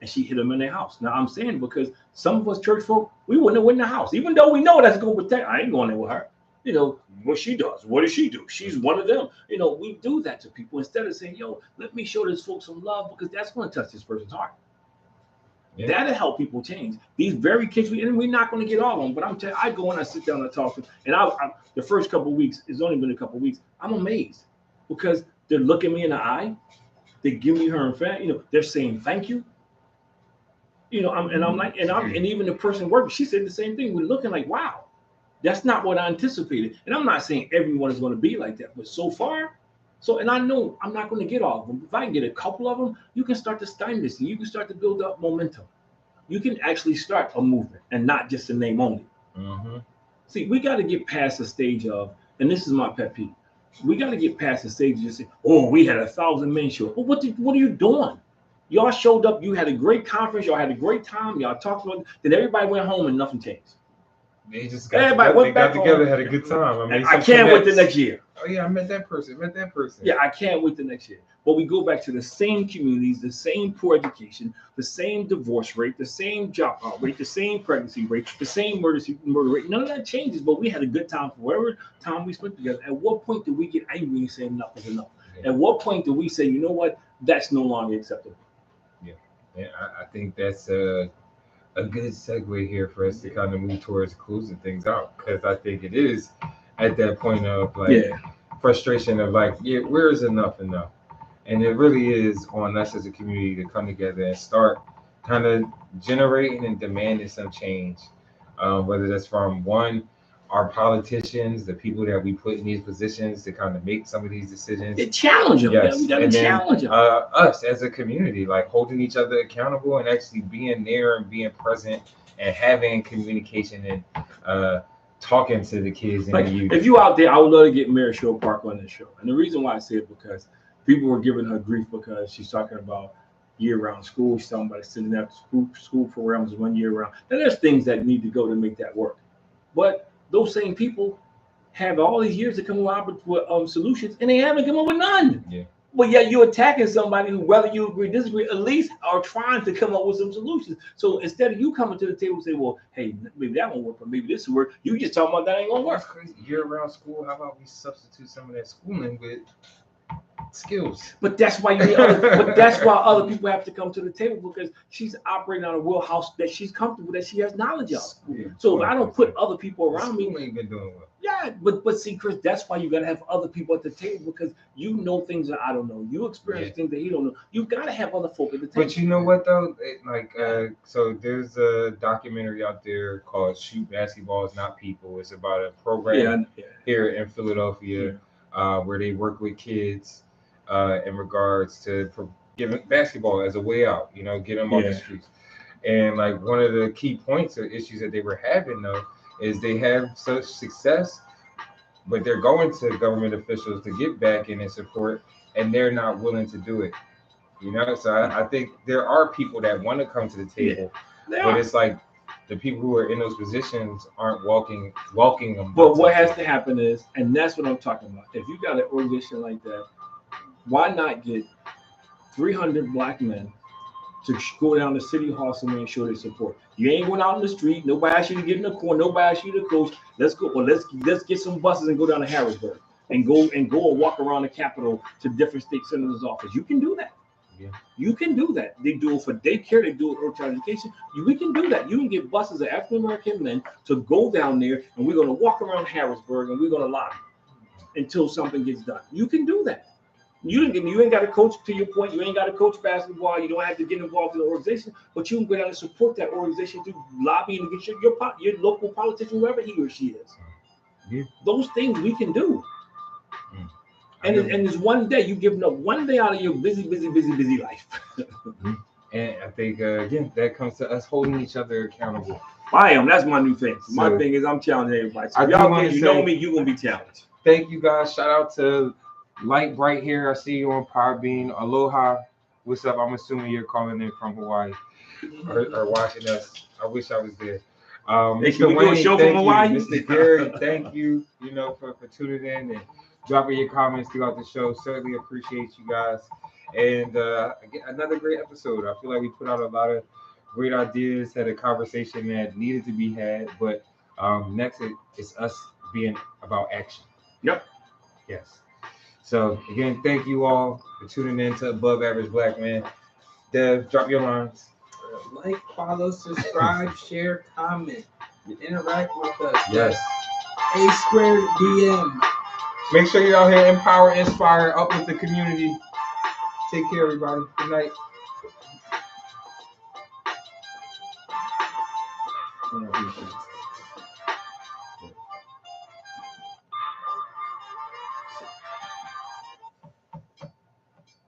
And she hid them in their house. Now, I'm saying because some of us church folk, we wouldn't have went in the house. Even though we know that's going to protect, I ain't going there with her. What she does. What does she do? She's one of them. We do that to people instead of saying, let me show this folks some love because that's going to touch this person's heart. Yeah. That'll help people change. These very kids, and we're not going to get all of them, but I'm telling you, I go and I sit down and talk to them, and I the first couple of weeks, it's only been a couple of weeks, I'm amazed because they're looking me in the eye, they give me her and they're saying thank you. I'm like, and even the person working, she said the same thing. We're looking like, wow, that's not what I anticipated. And I'm not saying everyone is going to be like that, but so far. And I know I'm not going to get all of them. If I can get a couple of them, you can start to stymie this and you can start to build up momentum. You can actually start a movement and not just a name only. See, we got to get past the stage of, and this is my pet peeve, we got to get past the stage of just saying, oh, we had 1,000 men show up. Well, what are you doing? Y'all showed up, you had a great conference, y'all had a great time, y'all talked about it, then everybody went home and nothing changed. They just got together, had a good time. I can't wait the next year. Oh yeah, I met that person. Yeah, I can't wait the next year. But we go back to the same communities, the same poor education, the same divorce rate, the same dropout rate, the same pregnancy rate, the same murder rate. None of that changes, but we had a good time for whatever time we spent together. At what point do we get angry and say enough is enough? Yeah. At what point do we say, you know what, that's no longer acceptable? Yeah, I think that's a good segue here for us to kind of move towards closing things out, because I think it is at that point of frustration of where is enough? And it really is on us as a community to come together and start kind of generating and demanding some change, whether that's from our politicians, the people that we put in these positions to kind of make some of these decisions. They challenge them. Yes. We got to challenge them. Us as a community, holding each other accountable and actually being there and being present and having communication and talking to the kids and the youth. If you out there, I would love to get Mary Shore Park on this show. And the reason why I say it because people were giving her grief because she's talking about year-round school. She's talking about sending out school programs 1 year round. And there's things that need to go to make that work. But those same people have all these years to come up with solutions, and they haven't come up with none. Yeah. But yet you're attacking somebody who, whether you agree or disagree, at least are trying to come up with some solutions. So instead of you coming to the table and say, well, hey, maybe that won't work, but maybe this will work, you just talking about that ain't gonna work. That's crazy. Year-round school, how about we substitute some of that schooling with skills? But that's why that's why other people have to come to the table, because she's operating on a wheelhouse that she's comfortable, that she has knowledge of. Yeah. So if I don't put other people around me, ain't been doing well. Yeah, but see, Chris, that's why you gotta have other people at the table, because you know things that I don't know. You experience things that you don't know. You gotta have other folk at the table. But you know what though? So there's a documentary out there called "Shoot Basketball Is Not People." It's about a program here in Philadelphia where they work with kids in regards to giving basketball as a way out. Get them off the streets. And one of the key points or issues that they were having though is they have such success, but they're going to government officials to get back in and support, and they're not willing to do it. So I think there are people that want to come to the table, but it's the people who are in those positions aren't welcoming them. But what has to happen is, and that's what I'm talking about, if you got an organization like that, why not get 300 black men to go down to City Hall somewhere and show their support. You ain't going out in the street. Nobody asked you to get in the corner. Nobody asked you to coach. Let's go. Well, let's get some buses and go down to Harrisburg and go and walk around the Capitol to different state senators' office. You can do that. Yeah. You can do that. They do it for daycare. They do it for child education. We can do that. You can get buses of African American men to go down there, and we're going to walk around Harrisburg and we're going to lobby until something gets done. You can do that. You ain't got to coach, to your point. You ain't got to coach basketball. You don't have to get involved in the organization, but you can go down and support that organization through lobbying to get your local politician, whoever he or she is. Yeah. Those things we can do. And it's one day, you giving up one day out of your busy life. And I think, again, that comes to us holding each other accountable. I am. That's my new thing. My thing is I'm challenging everybody. So y'all, you know me, you're going to be challenged. Thank you, guys. Shout out to Light Bright here. I see you on Podbean. Aloha. What's up? I'm assuming you're calling in from Hawaii or watching us. I wish I was there. Mr. Wayne, show thank from Hawaii? you. Mr. Gary, thank you, for tuning in and dropping your comments throughout the show. Certainly appreciate you guys. And again, another great episode. I feel like we put out a lot of great ideas, had a conversation that needed to be had. But next, it's us being about action. Yep. Yes. So, again, thank you all for tuning in to Above Average Black Man. Dev, drop your lines. Like, follow, subscribe, share, comment, interact with us. Yes. A2BM. Make sure you're out here empower, inspire, uplift the community. Take care, everybody. Good night.